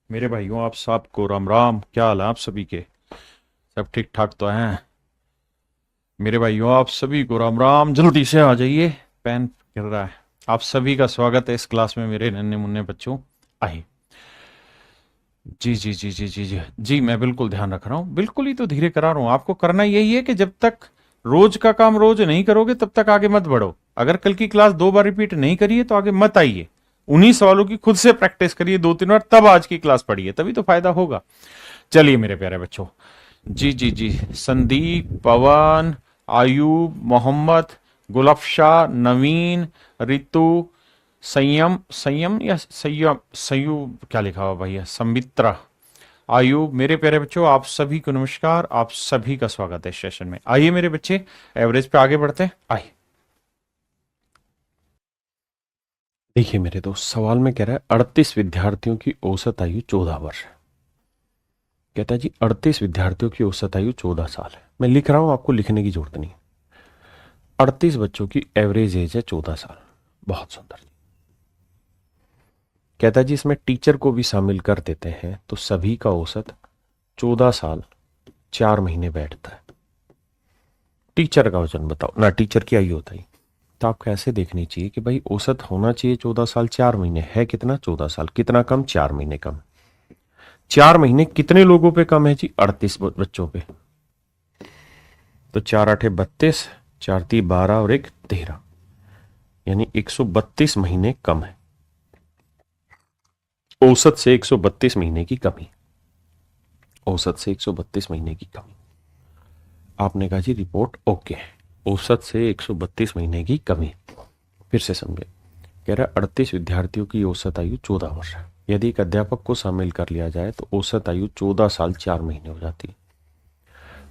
मेरे भाइयों, आप सबको राम राम। क्या हाल है आप सभी के? सब ठीक ठाक तो हैं? मेरे भाइयों, आप सभी को राम राम। जल्दी से आ जाइए, पेन गिर रहा है। आप सभी का स्वागत है इस क्लास में मेरे नन्हे मुन्ने बच्चों। आइए। जी जी जी जी जी जी जी, मैं बिल्कुल ध्यान रख रहा हूँ, बिल्कुल ही तो धीरे करा रहा हूँ। आपको करना यही है कि जब तक रोज का काम रोज नहीं करोगे तब तक आगे मत बढ़ो। अगर कल की क्लास 2 बार रिपीट नहीं करिए तो आगे मत आइए। उन्हीं सवालों की खुद से प्रैक्टिस करिए 2-3 बार, तब आज की क्लास पढ़िए, तभी तो फायदा होगा। चलिए मेरे प्यारे बच्चों। जी जी जी। संदीप, पवन, आयूब, मोहम्मद, गुलफशा, नवीन, रितु, संयम संयम या संयम संयू, क्या लिखा हुआ भैया, संमित्रा, आयुब, मेरे प्यारे बच्चों आप सभी को नमस्कार। आप सभी का स्वागत है इस सेशन में। आइए मेरे बच्चे, एवरेज पे आगे बढ़ते हैं। आइए। देखिए मेरे दोस्त, सवाल में कह रहा है 38 विद्यार्थियों की औसत आयु 14 वर्ष है। कहता है जी 38 विद्यार्थियों की औसत आयु 14 साल है। मैं लिख रहा हूं, आपको लिखने की जरूरत नहीं। 38 बच्चों की एवरेज एज है 14 साल। बहुत सुंदर। कहता है जी इसमें टीचर को भी शामिल कर देते हैं तो सभी का औसत 14 साल 4 महीने बैठता है। टीचर का वजन बताओ ना, टीचर की आयु बताइए। तो आपको ऐसे देखनी चाहिए कि भाई औसत होना चाहिए 14 साल 4 महीने, है कितना 14 साल, कितना कम 4 महीने कम। 4 महीने कितने लोगों पे कम है जी? 38 बच्चों पे। तो 4 8 32, 4 3 12 और 1 13, यानी 132 महीने कम है। औसत से 132 महीने की कमी। औसत से 132 महीने की कमी। आपने कहा जी रिपोर्ट ओके है। औसत से 132 महीने की कमी। फिर से समझे। कह रहा है 38 विद्यार्थियों की औसत आयु 14 वर्ष है। यदि एक अध्यापक को शामिल कर लिया जाए तो औसत आयु 14 साल 4 महीने हो जाती है।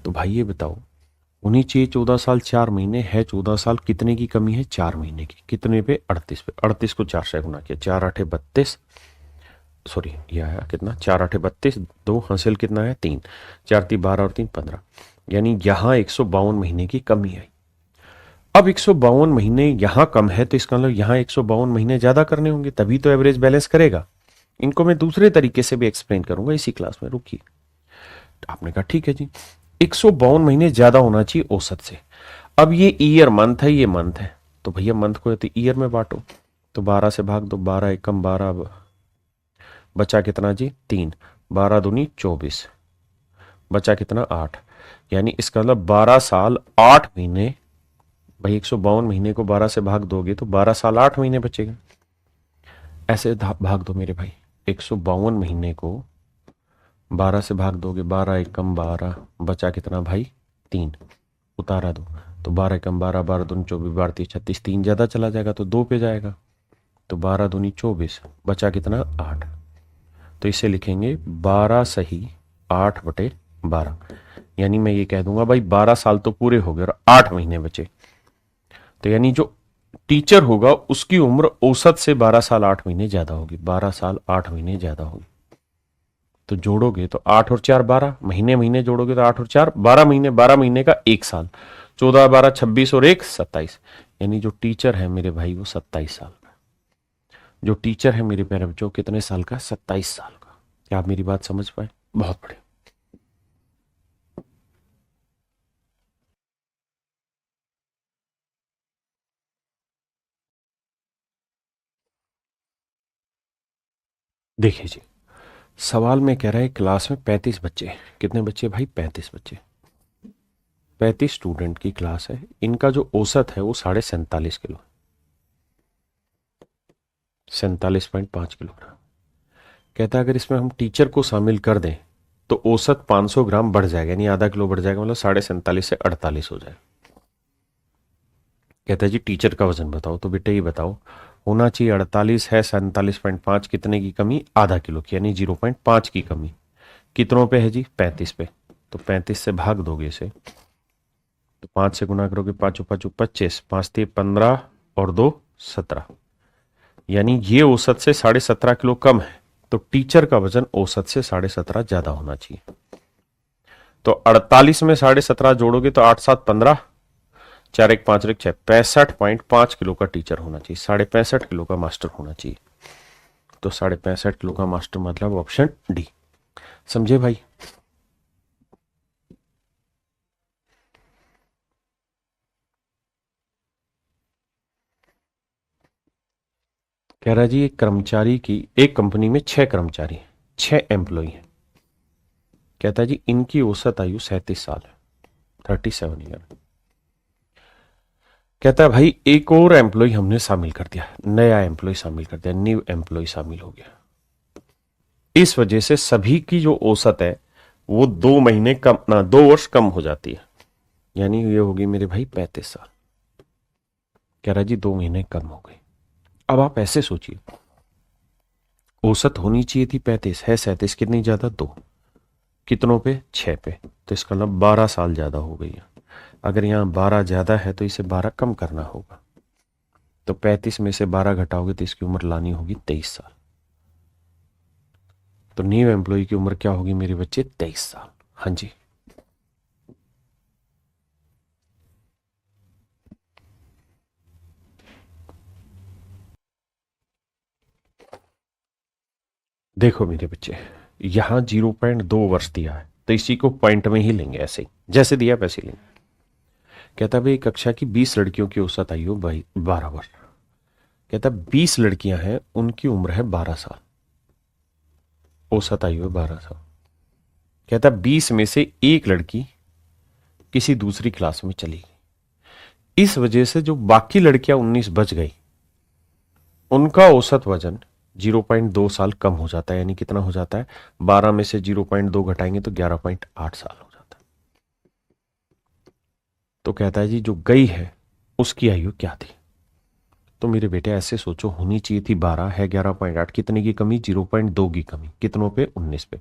तो भाई ये बताओ, होनी चाहिए 14 साल 4 महीने, है 14 साल, कितने की कमी है? 4 महीने की। कितने पे? 38 पे। 38 को 4 से गुना किया, 4 8 32, सॉरी यह है कितना, 4 8 32, 2 हासिल कितना है 3, 4 3 12 और 3 15, यानी यहां 152 महीने की कमी आई। अब 152 महीने यहां कम है तो इसका मतलब यहां 152 महीने ज्यादा करने होंगे, तभी तो एवरेज बैलेंस करेगा। इनको मैं दूसरे तरीके से भी एक्सप्लेन करूंगा इसी क्लास में, रुकिए। आपने कहा ठीक है जी, 152 महीने ज्यादा होना चाहिए औसत से। अब ये ईयर मंथ है, ये मंथ है, तो भैया मंथ को तो ईयर में बांटो। तो 12 से भाग दो, 12 एकम 12, बचा कितना जी 3, 12 दूनी 24, बचा कितना 8, यानी इसका मतलब 12 साल 8 महीने। भाई 152 महीने को 12 से भाग दोगे तो 12 साल 8 महीने बचेगा। ऐसे भाग दो मेरे भाई, 152 महीने को 12 से भाग दोगे, 12 एकम 12, बचा कितना भाई 3, उतारा दो। तो 12 एकम 12, 12 दूनी 24, 12 3 36, 3 ज्यादा चला जाएगा तो 2 पे जाएगा। तो 12 दूनी 24, बचा कितना 8। तो इसे लिखेंगे 12 सही 8/12, यानी मैं ये कह दूंगा भाई 12 साल तो पूरे हो गए और 8 महीने बचे। तो यानी जो टीचर होगा उसकी उम्र औसत से 12 साल 8 महीने ज्यादा होगी, 12 साल 8 महीने ज्यादा होगी। तो जोड़ोगे तो 8 और 4 12, महीने महीने जोड़ोगे तो 8 और 4 12 महीने, 12 महीने का 1 साल, 14 12 26 और 1 27, यानी जो टीचर है मेरे भाई वो 27 साल का। जो टीचर है मेरे प्यारे बच्चों कितने साल का? 27 साल का। क्या आप मेरी बात समझ पाए? बहुत बढ़िया। देखिए जी, सवाल में कह रहा है क्लास में 35 बच्चे। कितने बच्चे भाई? 35 बच्चे। 35 स्टूडेंट की क्लास है, इनका जो औसत है वो 47.5 किलो, 47.5 किलोग्राम। कहता है अगर इसमें हम टीचर को शामिल कर दें तो औसत 500 ग्राम बढ़ जाएगा, यानी आधा किलो बढ़ जाएगा, मतलब 47.5 से 48 हो जाएगा। कहता है जी टीचर का वजन बताओ। तो बेटे ये बताओ, होना चाहिए 48 है, 47.5, कितने की कमी? आधा किलो की, यानी 0.5 की कमी। कितनों पे है जी? 35 पे। तो 35 से भाग दोगे इसे, तो 5 से गुना करोगे, 5 5 25, 5 3 15 और 2 17, यानी ये औसत से 17.5 किलो कम है। तो टीचर का वजन औसत से 17.5 ज्यादा होना चाहिए। तो 48 में 17.5 जोड़ोगे तो 8 7 15, 4 1 5 1 6, 65.5 किलो का टीचर होना चाहिए, 65.5 किलो का मास्टर होना चाहिए। तो 65.5 किलो का मास्टर मतलब ऑप्शन डी। समझे भाई? कह रहा जी एक कर्मचारी की, एक कंपनी में 6 कर्मचारी हैं, 6 एम्प्लॉय हैं। कहता है जी इनकी औसत आयु 37 साल है, 37 ईयर। कहता है भाई एक और एम्प्लॉय हमने शामिल कर दिया, नया एम्प्लॉय शामिल कर दिया, न्यू एम्प्लॉय शामिल हो गया। इस वजह से सभी की जो औसत है वो 2 महीने कम ना 2 वर्ष कम हो जाती है, यानी ये होगी मेरे भाई 35 साल। कह रहा जी 2 महीने कम हो गई। अब आप ऐसे सोचिए, औसत होनी चाहिए थी 35, है 37, कितनी ज्यादा? 2, कितनों पे? 6 पे। तो इसका मतलब 12 साल ज्यादा हो गई है। अगर यहाँ 12 ज्यादा है तो इसे 12 कम करना होगा, तो 35 में से 12 घटाओगे तो इसकी उम्र लानी होगी 23 साल। तो न्यू एम्प्लॉय की उम्र क्या होगी मेरे बच्चे? 23 साल। हाँ जी। देखो मेरे बच्चे, यहां 0.2 वर्ष दिया है तो इसी को पॉइंट में ही लेंगे, ऐसे ही जैसे दिया वैसे ही लेंगे। कहता भाई कक्षा की 20 लड़कियों की औसत आयु 12 वर्ष। कहता 20 लड़कियां हैं, उनकी उम्र है 12 साल, औसत आयु है 12 साल। कहता 20 में से एक लड़की किसी दूसरी क्लास में चली गई, इस वजह से जो बाकी लड़कियां 19 बच गई उनका औसत वजन 0.2 साल कम हो जाता है। यानी कितना हो जाता है? 12 में से 0.2 घटाएंगे तो 11.8 साल हो जाता है। तो कहता है जी जो गई है उसकी आयु क्या थी? तो मेरे बेटे ऐसे सोचो, होनी चाहिए थी 12, है 11.8, कितने की कमी? 0.2 की कमी, कितनों पे? 19 पे।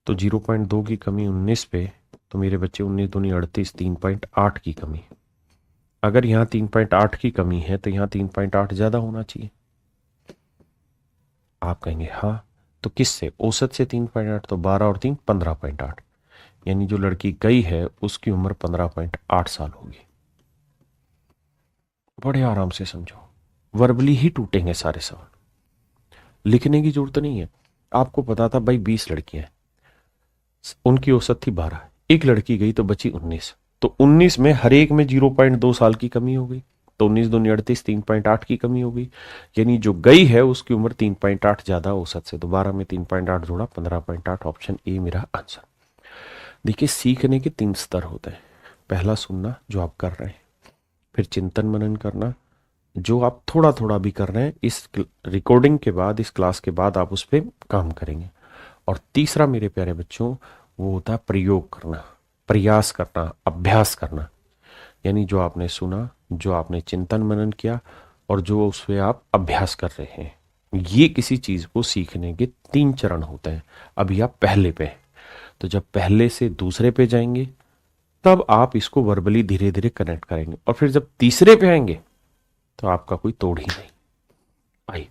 तो 0.2 की कमी 19 पे, तो मेरे बच्चे 19 दूनी 38, 3.8 की कमी। अगर यहाँ 3.8 की कमी है तो यहाँ 3.8 ज्यादा होना चाहिए। आप कहेंगे हाँ, तो किससे? औसत से 3.8, तो 12 और 3 15.8, यानी जो लड़की गई है उसकी उम्र 15.8 साल होगी। बड़े आराम से समझो, वर्बली ही टूटेंगे सारे सवाल, लिखने की जरूरत नहीं है। आपको पता था भाई 20 लड़कियां हैं, उनकी औसत थी 12, एक लड़की गई तो बची 19, तो 19 में हर एक में 0.2 साल की कमी हो गई, तो 19 दूनी 38, 3.8 की कमी हो गई। यानी जो गई है उसकी उम्र 3.8 ज्यादा औसत से, तो 12 में 3.8 जोड़ा 15.8, ऑप्शन ए मेरा आंसर। देखिए सीखने के 3 स्तर होते हैं। पहला सुनना जो आप कर रहे हैं, फिर चिंतन मनन करना जो आप थोड़ा थोड़ा भी कर रहे हैं, इस रिकॉर्डिंग के बाद, इस क्लास के बाद आप उस पर काम करेंगे। और तीसरा मेरे प्यारे बच्चों वो होता है प्रयोग करना, प्रयास करना, अभ्यास करना। यानी जो आपने सुना, जो आपने चिंतन मनन किया और जो उस पर आप अभ्यास कर रहे हैं, ये किसी चीज को सीखने के 3 चरण होते हैं। अभी आप पहले पे हैं, तो जब पहले से दूसरे पे जाएंगे तब आप इसको वर्बली धीरे धीरे कनेक्ट करेंगे, और फिर जब तीसरे पे आएंगे तो आपका कोई तोड़ ही नहीं। आइए।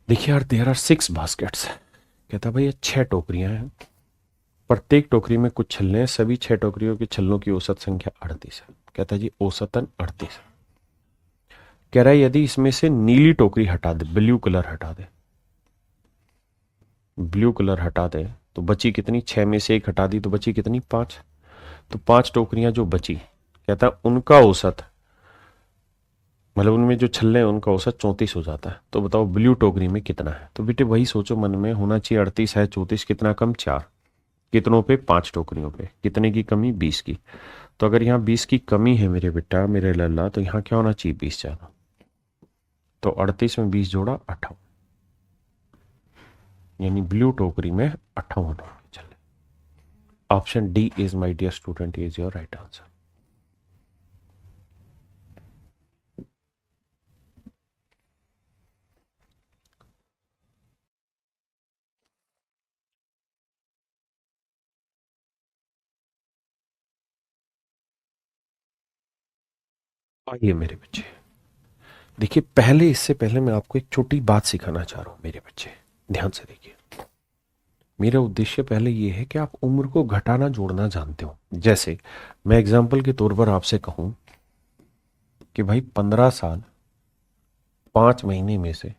देखिए यार, देयर आर 6 बास्केट्स। कहता भाई ये 6 टोकरियां हैं, प्रत्येक टोकरी में कुछ छल्ले हैं, सभी 6 टोकरियों के छल्लों की औसत संख्या 38 है। कहता है जी औसतन 38 है। कह रहा है यदि इसमें से नीली टोकरी हटा दे, ब्लू कलर हटा दे, ब्लू कलर हटा दे तो बची कितनी? 6 में से एक हटा दी तो बची कितनी? 5। तो 5 टोकरियां जो बची, कहता है उनका औसत, मतलब उनमें जो छल्ले हैं उनका औसत 34 हो जाता है। तो बताओ ब्लू टोकरी में कितना है? तो बेटे वही सोचो मन में, होना चाहिए 38 है 34, कितना कम? 4, कितनों पे? 5 टोकरियों पे, कितने की कमी? 20 की। तो अगर यहाँ 20 की कमी है मेरे बेटा, मेरे लल्ला, तो यहाँ क्या होना चाहिए? 20 ज्यादा। तो 38 में 20 जोड़ा 58, यानी ब्लू टोकरी में 58 छल्ले। Option D is my dear student is your right answer. आइए मेरे बच्चे, देखिए पहले, इससे पहले मैं आपको एक छोटी बात सिखाना चाह रहा हूं मेरे बच्चे, ध्यान से देखिए। मेरा उद्देश्य पहले ये है कि आप उम्र को घटाना जोड़ना जानते हो। जैसे मैं एग्जाम्पल के तौर पर आपसे कहूं कि भाई 15 साल 5 महीने में से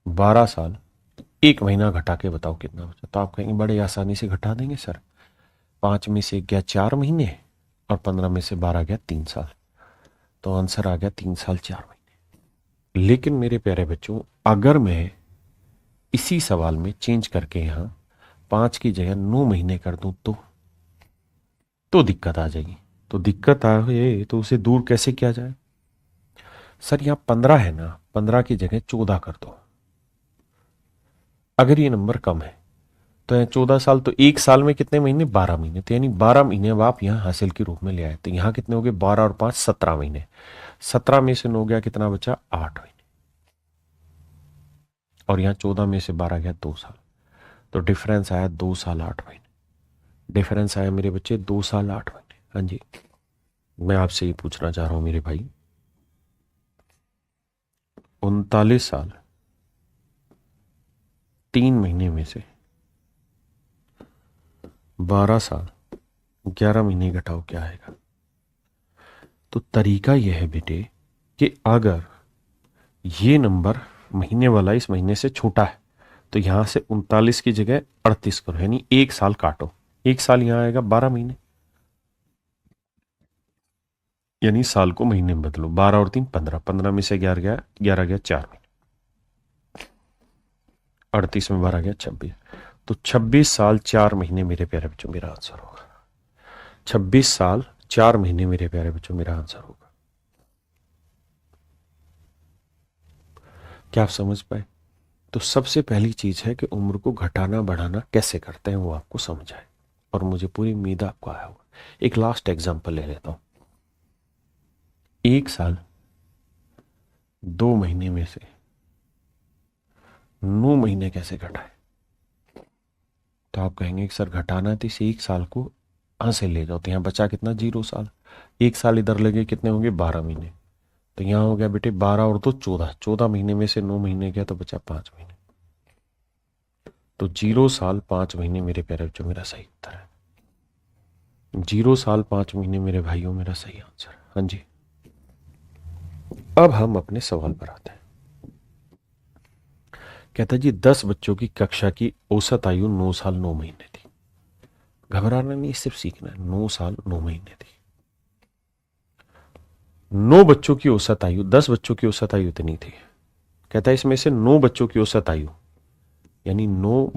12 साल 1 महीना घटा के बताओ कितना बचा। तो आप कहेंगे बड़े आसानी से घटा देंगे सर, 5 में से गया 4 महीने और 15 में से 12 गया 3 साल, तो आंसर आ गया 3 साल 4 महीने। लेकिन मेरे प्यारे बच्चों, अगर मैं इसी सवाल में चेंज करके यहां 5 की जगह 9 महीने कर दूं तो दिक्कत आ जाएगी। तो दिक्कत आए तो उसे दूर कैसे किया जाए? सर यहां 15 है ना, 15 की जगह 14 कर दो। अगर ये नंबर कम है तो यहाँ 14 साल, तो एक साल में कितने महीने? 12 महीने। तो यानी 12 महीने अब आप यहाँ हासिल के रूप में ले आए। तो यहाँ कितने हो गए? 12 और 5 17 महीने। 17 में से 9 गया, कितना बचा? 8 महीने। और यहाँ 14 में से 12 गया 2 साल, तो डिफरेंस आया 2 साल 8 महीने। डिफरेंस आया मेरे बच्चे 2 साल 8 महीने। हाँ जी, मैं आपसे ये पूछना चाह रहा हूं मेरे भाई, 39 साल 3 महीने में से 12 साल 11 महीने घटाओ, क्या आएगा? तो तरीका यह है बेटे कि अगर ये नंबर महीने वाला इस महीने से छोटा है तो यहां से 39 की जगह 38 करो, यानी 1 साल काटो। 1 साल यहां आएगा 12 महीने, यानी साल को महीने में बदलो। 12 और 3 15, 15 में से 11 गया, 11 गया 4 महीने, 38 में 12 गया 26, तो 26 साल 4 महीने मेरे प्यारे बच्चों मेरा आंसर होगा। 26 साल 4 महीने मेरे प्यारे बच्चों मेरा आंसर होगा। क्या आप समझ पाए? तो सबसे पहली चीज है कि उम्र को घटाना बढ़ाना कैसे करते हैं वो आपको समझ आए, और मुझे पूरी उम्मीद आपको आया होगा। एक लास्ट एग्जांपल ले लेता हूं। 1 साल 2 महीने में से 9 महीने कैसे घटाए? तो आप कहेंगे कि सर घटाना है तो इस 1 साल को यहां से ले जाओ, तो यहां बचा कितना? 0 साल। 1 साल इधर लगे, कितने होंगे? 12 महीने। तो यहां हो गया बेटे 12 और 2 14, 14 महीने में से 9 महीने गया तो बचा 5 महीने। तो 0 साल 5 महीने मेरे प्यारे बच्चों मेरा सही उत्तर है। 0 साल 5 महीने मेरे भाइयों मेरा सही आंसर। हाँ जी, अब हम अपने सवाल पर आते हैं। कहता जी 10 बच्चों की कक्षा की औसत आयु 9 साल 9 महीने थी। घबराना नहीं, सिर्फ सीखना है। 9 साल 9 महीने थी। 9 बच्चों की औसत आयु, 10 बच्चों की औसत आयु इतनी थी। कहता है इसमें से 9 बच्चों की औसत आयु, यानी 9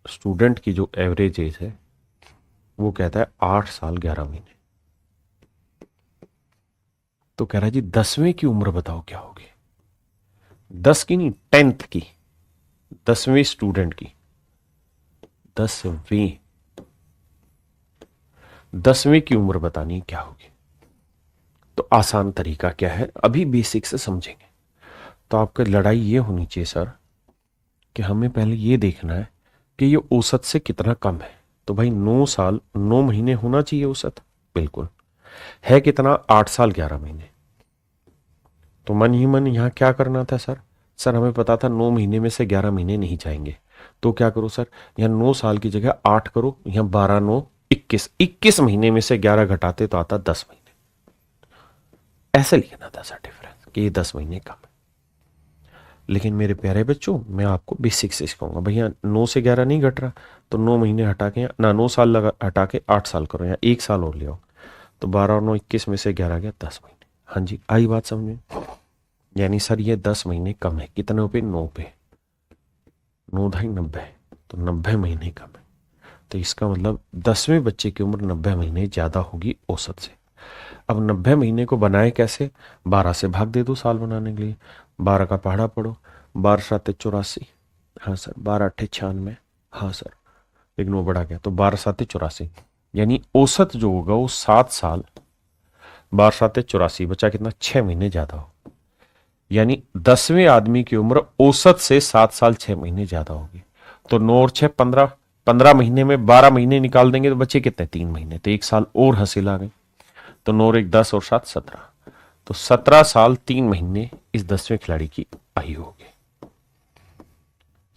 स्टूडेंट की जो एवरेज एज है वो कहता है 8 साल 11 महीने। तो कह रहा है जी 10वें की उम्र बताओ क्या होगी? 10 की नहीं, 10th की, 10वें स्टूडेंट की, 10वीं की उम्र बतानी क्या होगी। तो आसान तरीका क्या है, अभी बेसिक से समझेंगे। तो आपका लड़ाई ये होनी चाहिए सर कि हमें पहले ये देखना है कि ये औसत से कितना कम है। तो भाई 9 साल 9 महीने होना चाहिए औसत, बिल्कुल है। कितना? 8 साल 11 महीने। तो मन ही मन यहां क्या करना था सर? सर हमें पता था 9 महीने में से 11 महीने नहीं जाएंगे, तो क्या करो सर, यहां 9 साल की जगह 8 करो, यहां 12 9 21, 21 महीने में से 11 घटाते तो आता 10 महीने। ऐसे लिखना था सर डिफरेंस कि ये 10 महीने कम है। लेकिन मेरे प्यारे बच्चों मैं आपको बेसिक से सिखाऊंगा। भैया 9 से 11 नहीं घट रहा, तो 9 महीने हटा के ना 9 साल लगा हटा के 8 साल करो, या 1 साल और ले आओ, तो 12 और 9 21 में से 11 गया 10 महीने। हाँ जी, आई बात समझ में? यानी सर ये 10 महीने कम है। कितने पे? 9 पे। 9 ढाई 90, तो 90 महीने कम है। तो इसका मतलब 10वें बच्चे की उम्र 90 महीने ज्यादा होगी औसत से। अब 90 महीने को बनाए कैसे? 12 से भाग दे दो साल बनाने के लिए। 12 का पहाड़ा पढ़ो, 12 सात 84। हाँ सर, 12 अट्ठे 96। हाँ सर, एक 9 बढ़ा गया, तो 12 सात 84, यानी औसत जो होगा वो 7 साल। 12 सात 84, बचा कितना? 6 महीने ज्यादा हो। यानी 10वें आदमी की उम्र औसत से 7 साल 6 महीने ज्यादा होगी। तो 9 और 6 15, 15 महीने में 12 महीने निकाल देंगे तो बचे कितने? 3 महीने। तो 1 साल और हासिल आ गए। तो 9 और 1 10 और 7 17, तो 17 साल 3 महीने इस 10वें खिलाड़ी की आयु होगी।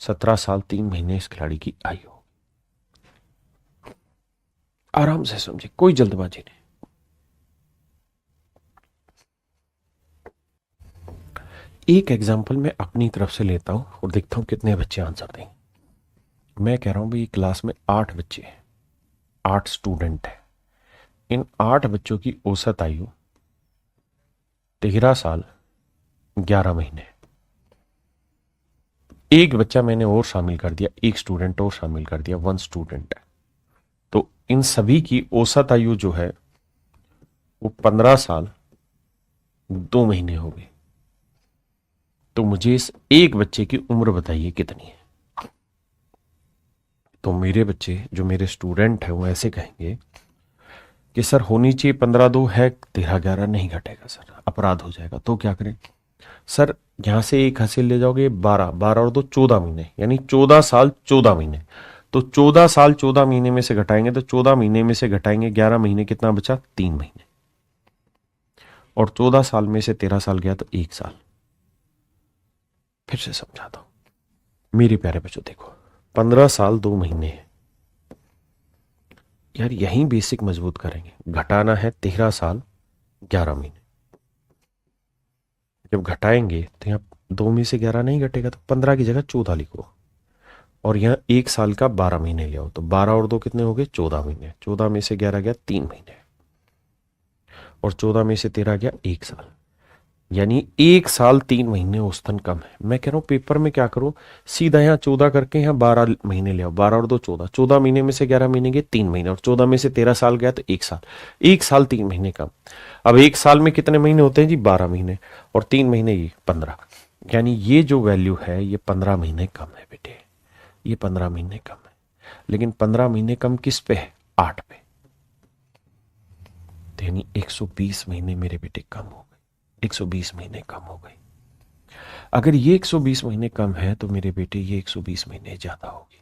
17 साल 3 महीने इस खिलाड़ी की आयु। आराम से समझे, कोई जल्दबाजी नहीं। एक एग्जाम्पल मैं अपनी तरफ से लेता हूं और देखता हूं कितने बच्चे आंसर देंगे। मैं कह रहा हूं भाई क्लास में 8 बच्चे हैं, 8 स्टूडेंट हैं। इन 8 बच्चों की औसत आयु 13 साल 11 महीने। एक बच्चा मैंने और शामिल कर दिया, एक स्टूडेंट और शामिल कर दिया, 1 स्टूडेंट है। तो इन सभी की औसत आयु जो है वो 15 साल 2 महीने हो गई। तो मुझे इस एक बच्चे की उम्र बताइए कितनी है। तो मेरे बच्चे जो मेरे स्टूडेंट है वो ऐसे कहेंगे कि सर होनी चाहिए 15 2 है, 13 11 नहीं घटेगा सर, अपराध हो जाएगा। तो क्या करें सर, यहां से एक हासिल ले जाओगे 12, 12 और 2 14 महीने, यानी 14 साल 14 महीने। तो 14 साल 14 महीने में से घटाएंगे तो 14 महीने में से घटाएंगे 11 महीने, कितना बचा 3 महीने। और 14 साल में से 13 साल गया तो 1 साल। फिर से समझाता हूं मेरे प्यारे बच्चों, देखो 15 साल 2 महीने है यार, यही बेसिक मजबूत करेंगे। घटाना है 13 साल 11 महीने। जब घटाएंगे तो यहाँ 2 में से 11 नहीं घटेगा तो 15 की जगह 14 लिखो, और यहाँ 1 साल का 12 महीने ले आओ तो 12 और 2 कितने हो गए 14 महीने। 14 में से 11 गया 3 महीने, और 14 में से 13 गया 1 साल, यानी 1 साल 3 महीने औसतन कम है। मैं कह रहा हूं पेपर में क्या करो, सीधा यहाँ 14 करके यहाँ 12 महीने ले आओ, 12 और 2 14, 14 महीने में से 11 महीने गए 3 महीने, और 14 में से 13 साल गया तो 1 साल, 1 साल 3 महीने कम। अब 1 साल में कितने महीने होते हैं जी 12 महीने, और 3 महीने ये 15, यानी ये जो वैल्यू है ये 15 महीने कम है बेटे, ये 15 महीने कम है। लेकिन 15 महीने कम किस पे है, 8 पे, तो यानी 120 महीने मेरे बेटे कम हो गए, 120 महीने कम हो गए। अगर ये 120 महीने कम है तो मेरे बेटे ये 120 महीने ज्यादा होगी।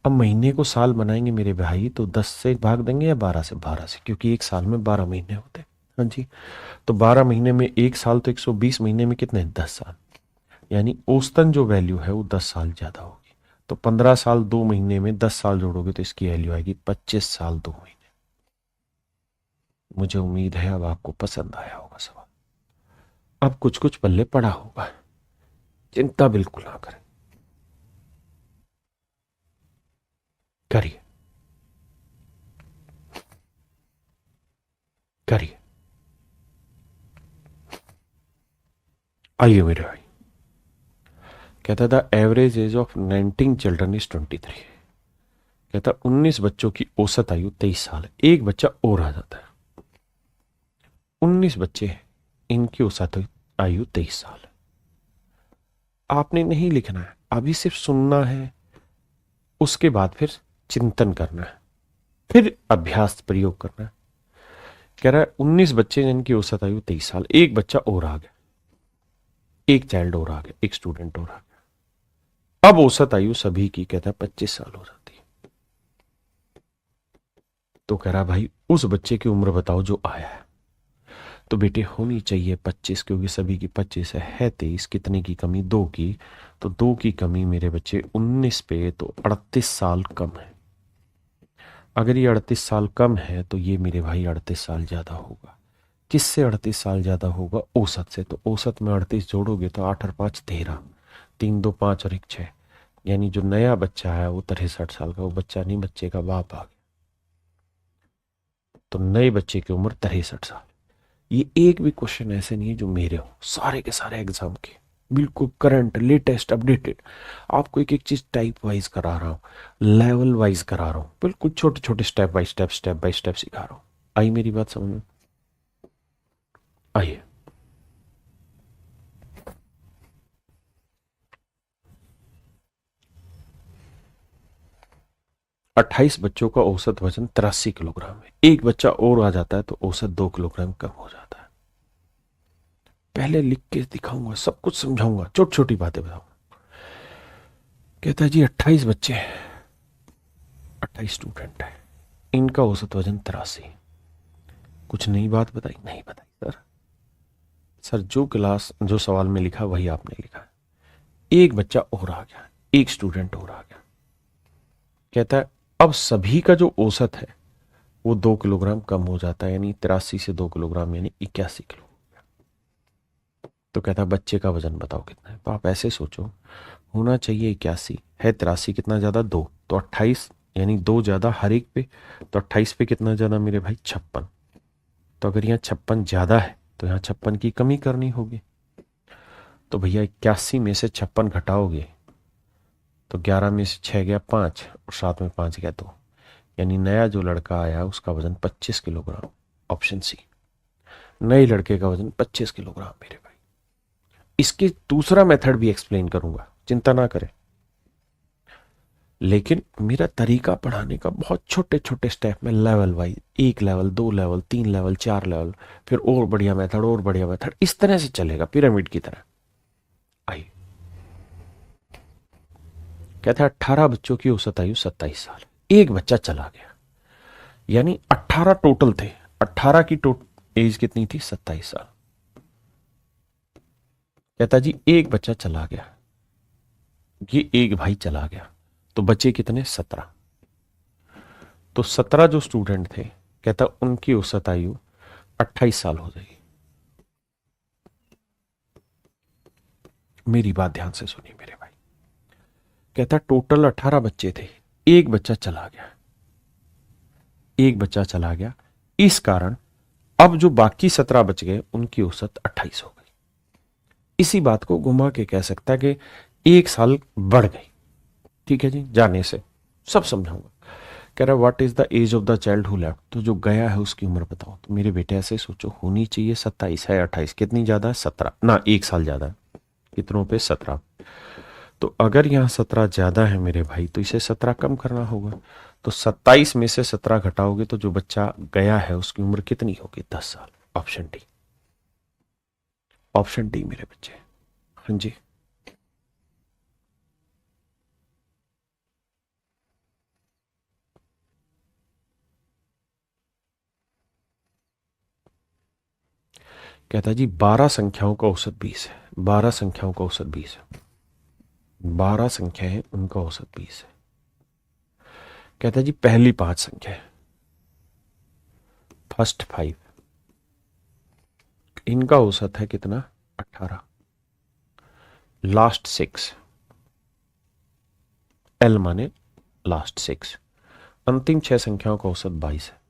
अब महीने को साल बनाएंगे मेरे भाई तो 10 से भाग देंगे या 12 से, 12 से, क्योंकि एक साल में 12 महीने होते हैं। हाँ जी, तो 12 महीने में 1 साल, तो 120 महीने में कितने 10 साल, यानी औसतन जो वैल्यू है वो 10 साल ज्यादा होगी। तो 15 साल 2 महीने में 10 साल जोड़ोगे तो इसकी वैल्यू आएगी 25 साल 2 महीने। मुझे उम्मीद है अब आपको पसंद आया होगा सवाल, अब कुछ कुछ पल्ले पड़ा होगा, चिंता बिल्कुल ना करें, करिए करिए। आइए मेरे भाई, कहता था average age of 19 children is 23। कहता 19 बच्चों की औसत आयु 23 साल है, एक बच्चा और आ जाता है। 19 बच्चे हैं, इनकी औसत आयु 23 साल है। आपने नहीं लिखना है, अभी सिर्फ सुनना है, उसके बाद फिर चिंतन करना है, फिर अभ्यास प्रयोग करना है। कह रहा है 19 बच्चे जिनकी औसत आयु 23 साल, एक बच्चा और आ गया, एक चाइल्ड और आ गया, एक स्टूडेंट और आ गया। अब औसत आयु सभी की कहता है 25 साल हो जाती है। तो कह रहा भाई उस बच्चे की उम्र बताओ जो आया है। तो बेटे होनी चाहिए 25, क्योंकि सभी की 25 है 23, कितने की कमी 2 की, तो 2 की कमी मेरे बच्चे 19 पे, तो 38 साल कम है। अगर ये 38 साल कम है तो ये मेरे भाई 38 साल ज्यादा होगा। किससे 38 साल ज्यादा होगा, औसत से। तो औसत में 38 जोड़ोगे तो 8 और 5 13, 3 2 5 और 1 6, यानी जो नया बच्चा है वो 63 साल का, वो बच्चा नहीं बच्चे का बाप आ गया, तो नए बच्चे की उम्र 63 साल। ये एक भी क्वेश्चन ऐसे नहीं है जो मेरे हो, सारे के सारे एग्जाम के बिल्कुल करंट लेटेस्ट अपडेटेड। आपको एक एक चीज टाइप वाइज करा रहा हूं, लेवल वाइज करा रहा हूं, बिल्कुल छोटे छोटे step by step, step by step सिखा रहा हूं। आई मेरी बात समझ में? आइए, 28 बच्चों का औसत वजन 83 किलोग्राम है, एक बच्चा और आ जाता है तो औसत 2 किलोग्राम कम हो जाता है। पहले लिख के दिखाऊंगा, सब कुछ समझाऊंगा, छोटी छोटी बातें बताऊंगा। कहता है जी 28 बच्चे, 28 स्टूडेंट है, इनका औसत वजन 83। कुछ नई बात बताई? नहीं बताई सर। सर जो क्लास जो सवाल में लिखा वही आपने लिखा, एक बच्चा और आ गया, एक स्टूडेंट और आ गया, कहता है अब सभी का जो औसत है वो 2 किलोग्राम कम हो जाता है, यानी 83 से 2 किलोग्राम यानी 81 किलो हो गया। तो कहता है बच्चे का वजन बताओ कितना है। तो आप ऐसे सोचो, होना चाहिए 81, है 83, कितना ज्यादा 2, तो 28 यानी 2 ज्यादा हर एक पे, तो 28 पे कितना ज्यादा मेरे भाई 56। तो अगर यहाँ 56 ज्यादा है तो यहाँ 56 की कमी करनी होगी। तो भैया 81 में से 56 घटाओगे तो 11 में से 6 गया 5 और 7 में 5 गया 2, यानी नया जो लड़का आया उसका वजन 25 किलोग्राम। ऑप्शन सी, नए लड़के का वजन 25 किलोग्राम मेरे भाई। इसके दूसरा मेथड भी एक्सप्लेन करूंगा, चिंता ना करें, लेकिन मेरा तरीका पढ़ाने का बहुत छोटे छोटे स्टेप में level wise, 1 level 2 level 3 level 4 level, फिर और बढ़िया मेथड और बढ़िया मेथड, इस तरह से चलेगा पिरामिड की तरह। आई कहता है 18 बच्चों की औसत आयु 27 साल, एक बच्चा चला गया, यानी 18 टोटल थे, 18 की एज कितनी थी 27 साल। कहता जी एक बच्चा चला गया, ये एक भाई चला गया, तो बचे कितने 17। तो 17 जो स्टूडेंट थे, कहता उनकी औसत आयु 28 साल हो जाएगी। मेरी बात ध्यान से सुनिए मेरे भाई, कहता टोटल 18 बच्चे थे, एक बच्चा चला गया, एक बच्चा चला गया, इस कारण अब जो बाकी 17 बच गए उनकी औसत 28 हो गई। इसी बात को घुमा के कह सकता है कि 1 साल बढ़ गई। ठीक है जी, जाने से सब समझाऊंगा। कह रहा what is the age of the child who left, तो जो गया है उसकी उम्र बताओ। तो मेरे बेटे ऐसे सोचो, होनी चाहिए 27 है 28, कितनी ज्यादा है 17 ना, 1 साल ज्यादा है, कितनों पे 17। तो अगर यहाँ 17 ज्यादा है मेरे भाई तो इसे 17 कम करना होगा। तो 27 में से 17 घटाओगे तो जो बच्चा गया है उसकी उम्र कितनी होगी 10 साल। ऑप्शन डी, ऑप्शन डी मेरे बच्चे। हाँ जी, कहता है जी 12 संख्याओं का औसत 20 है, 12 संख्याओं का औसत 20 है, 12 संख्या है उनका औसत 20 है। कहता है जी पहली 5 संख्या है, फर्स्ट 5, इनका औसत है कितना 18, लास्ट 6, एल माने लास्ट 6, अंतिम 6 संख्याओं का औसत 22 है।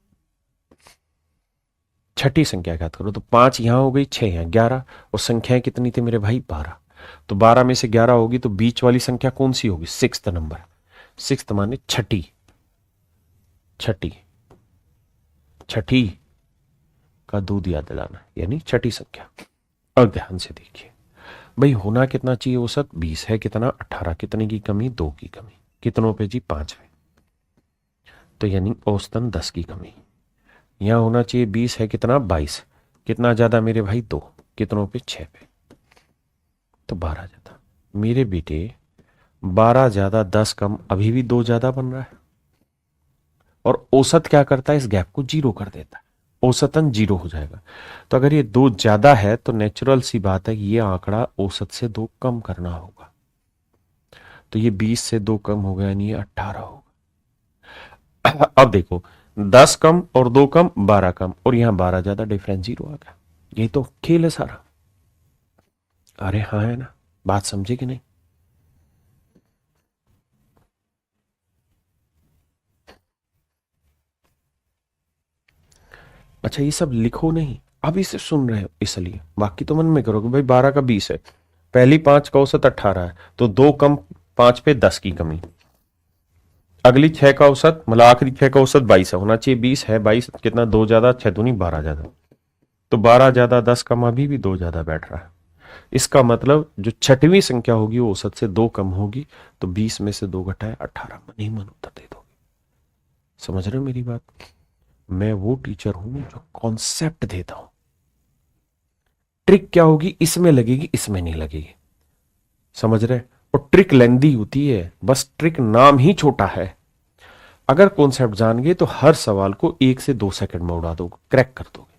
छठी संख्या याद करो, तो 5 यहां हो गई, 6 यहां, 11, और संख्याएं कितनी थी मेरे भाई 12। तो 12 में से 11 होगी तो बीच वाली संख्या कौन सी होगी 6th नंबर, 6th माने छठी, छठी, छठी का दूध याद दिलाना, यानी छठी संख्या। अब ध्यान से देखिए भाई, होना कितना चाहिए औसत 20 है, कितना 18, कितने की कमी 2 की कमी, कितनों पे जी 5वें, तो यानी औसतन 10 की कमी। यहां होना चाहिए 20 है, कितना 22, कितना ज्यादा मेरे भाई 2, कितनों पे 6 पे, तो 12 ज्यादा। मेरे बेटे 12 ज्यादा 10 कम, अभी भी 2 ज्यादा बन रहा है, और औसत क्या करता है इस गैप को 0 कर देता है, औसतन 0 हो जाएगा। तो अगर ये 2 ज्यादा है तो नेचुरल सी बात है कि ये आंकड़ा औसत से 2 कम करना होगा। तो ये 20 से 2 कम हो गया, यानी ये 18 होगा। अब देखो 10 कम और 2 कम 12 कम, और यहां 12 ज्यादा, डिफरेंस 0 आ गया। ये तो खेल है सारा। अरे हाँ है ना, बात समझे कि नहीं। अच्छा ये सब लिखो नहीं, अभी से सुन रहे हो इसलिए, बाकी तो मन में करो कि भाई 12 का 20 है, पहली 5 का औसत 18 है, तो 2 कम 5 पे 10 की कमी, अगली 6 का औसत मतलब आखिरी 6 का औसत 22 है, होना चाहिए 20 है 22, कितना 2 ज्यादा 6 दूनी 12 ज्यादा, तो 12 ज्यादा 10 कम, अभी भी 2 ज्यादा बैठ रहा है। इसका मतलब जो छठवीं संख्या होगी वो औसत से 2 कम होगी, तो 20 में से 2 घटाए 18, मन ही मन उत्तर दे दोगे। समझ रहे हो मेरी बात। मैं वो टीचर हूं जो कॉन्सेप्ट देता हूं, ट्रिक क्या होगी इसमें लगेगी इसमें नहीं लगेगी, समझ रहे। और ट्रिक लेंदी होती है, बस ट्रिक नाम ही छोटा है। अगर कॉन्सेप्ट जान गए तो हर सवाल को 1 से 2 सेकंड में उड़ा दोगे, क्रैक कर दोगे।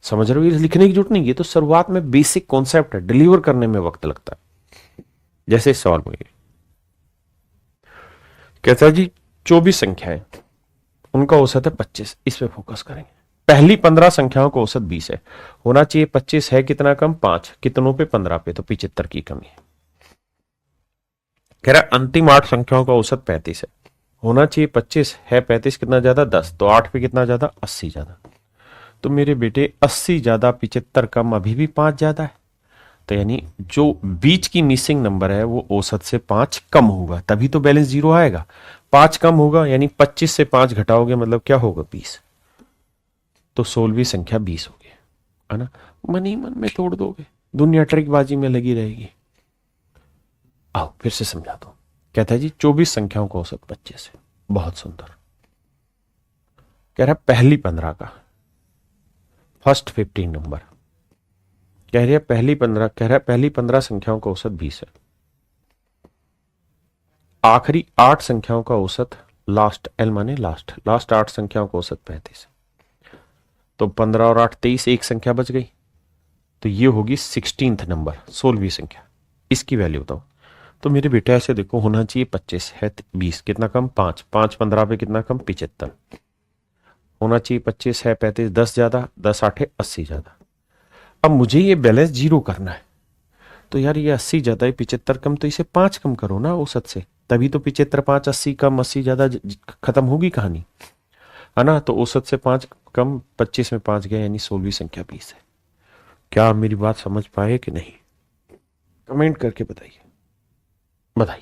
समझ रहे हो, ये लिखने की जरूरत नहीं है, तो शुरुआत में बेसिक कॉन्सेप्ट है, डिलीवर करने में वक्त लगता है। जैसे इस सवाल में कहता है जी 24 संख्याएं, उनका औसत है 25, इस पे फोकस करेंगे। पहली 15 संख्याओं का औसत 20 है, होना चाहिए 25, है कितना कम, 5, कितनों पे, 15 पे, तो 75 की कमी है। कह रहा अंतिम 8 संख्याओं का औसत 35 है, होना चाहिए 25, है 35, कितना ज्यादा, 10, तो 8 पे कितना ज्यादा, 80 ज्यादा। तो मेरे बेटे 80 ज्यादा 75 कम, अभी भी 5 ज्यादा है, तो यानी जो बीच की मिसिंग नंबर है वो औसत से 5 कम होगा, तभी तो बैलेंस जीरो आएगा। 5 कम होगा यानी 25 से 5 घटाओगे मतलब क्या होगा, 20, तो 16वीं संख्या 20 होगी, है ना। मन ही मन में तोड़ दोगे, दुनिया ट्रिकबाजी में लगी रहेगी। आओ फिर से समझा दो। कहता है जी 24 संख्याओं का औसत 25 है, बहुत सुंदर। कह रहा है पहली 15 का, फर्स्ट 15 नंबर, कह रही है पहली 15, कह रहा है पहली 15 संख्याओं का औसत 20 है, आखिरी 8 संख्याओं का औसत, लास्ट एल माने लास्ट, लास्ट 8 संख्याओं का औसत 35, तो 15 और 8 23, एक संख्या बच गई, तो ये होगी 16th नंबर, 16वीं संख्या, इसकी वैल्यू बताओ। तो मेरे बेटे ऐसे देखो, होना चाहिए 25, है 20, कितना कम, 5, 5 15 पे कितना कम, 75, होना चाहिए 25, है 35, 10 ज्यादा, 10 8 80 ज्यादा। अब मुझे ये बैलेंस जीरो करना है, तो यार ये 80 ज्यादा है 75 कम, तो इसे 5 कम करो ना औसत से, तभी तो 75 5 80 कम 80 ज्यादा खत्म होगी कहानी, है ना। तो औसत से 5 कम, 25 में 5 गया, यानी 16वीं संख्या 20 है। क्या आप मेरी बात समझ पाए कि नहीं, कमेंट करके बताइए, बताइए।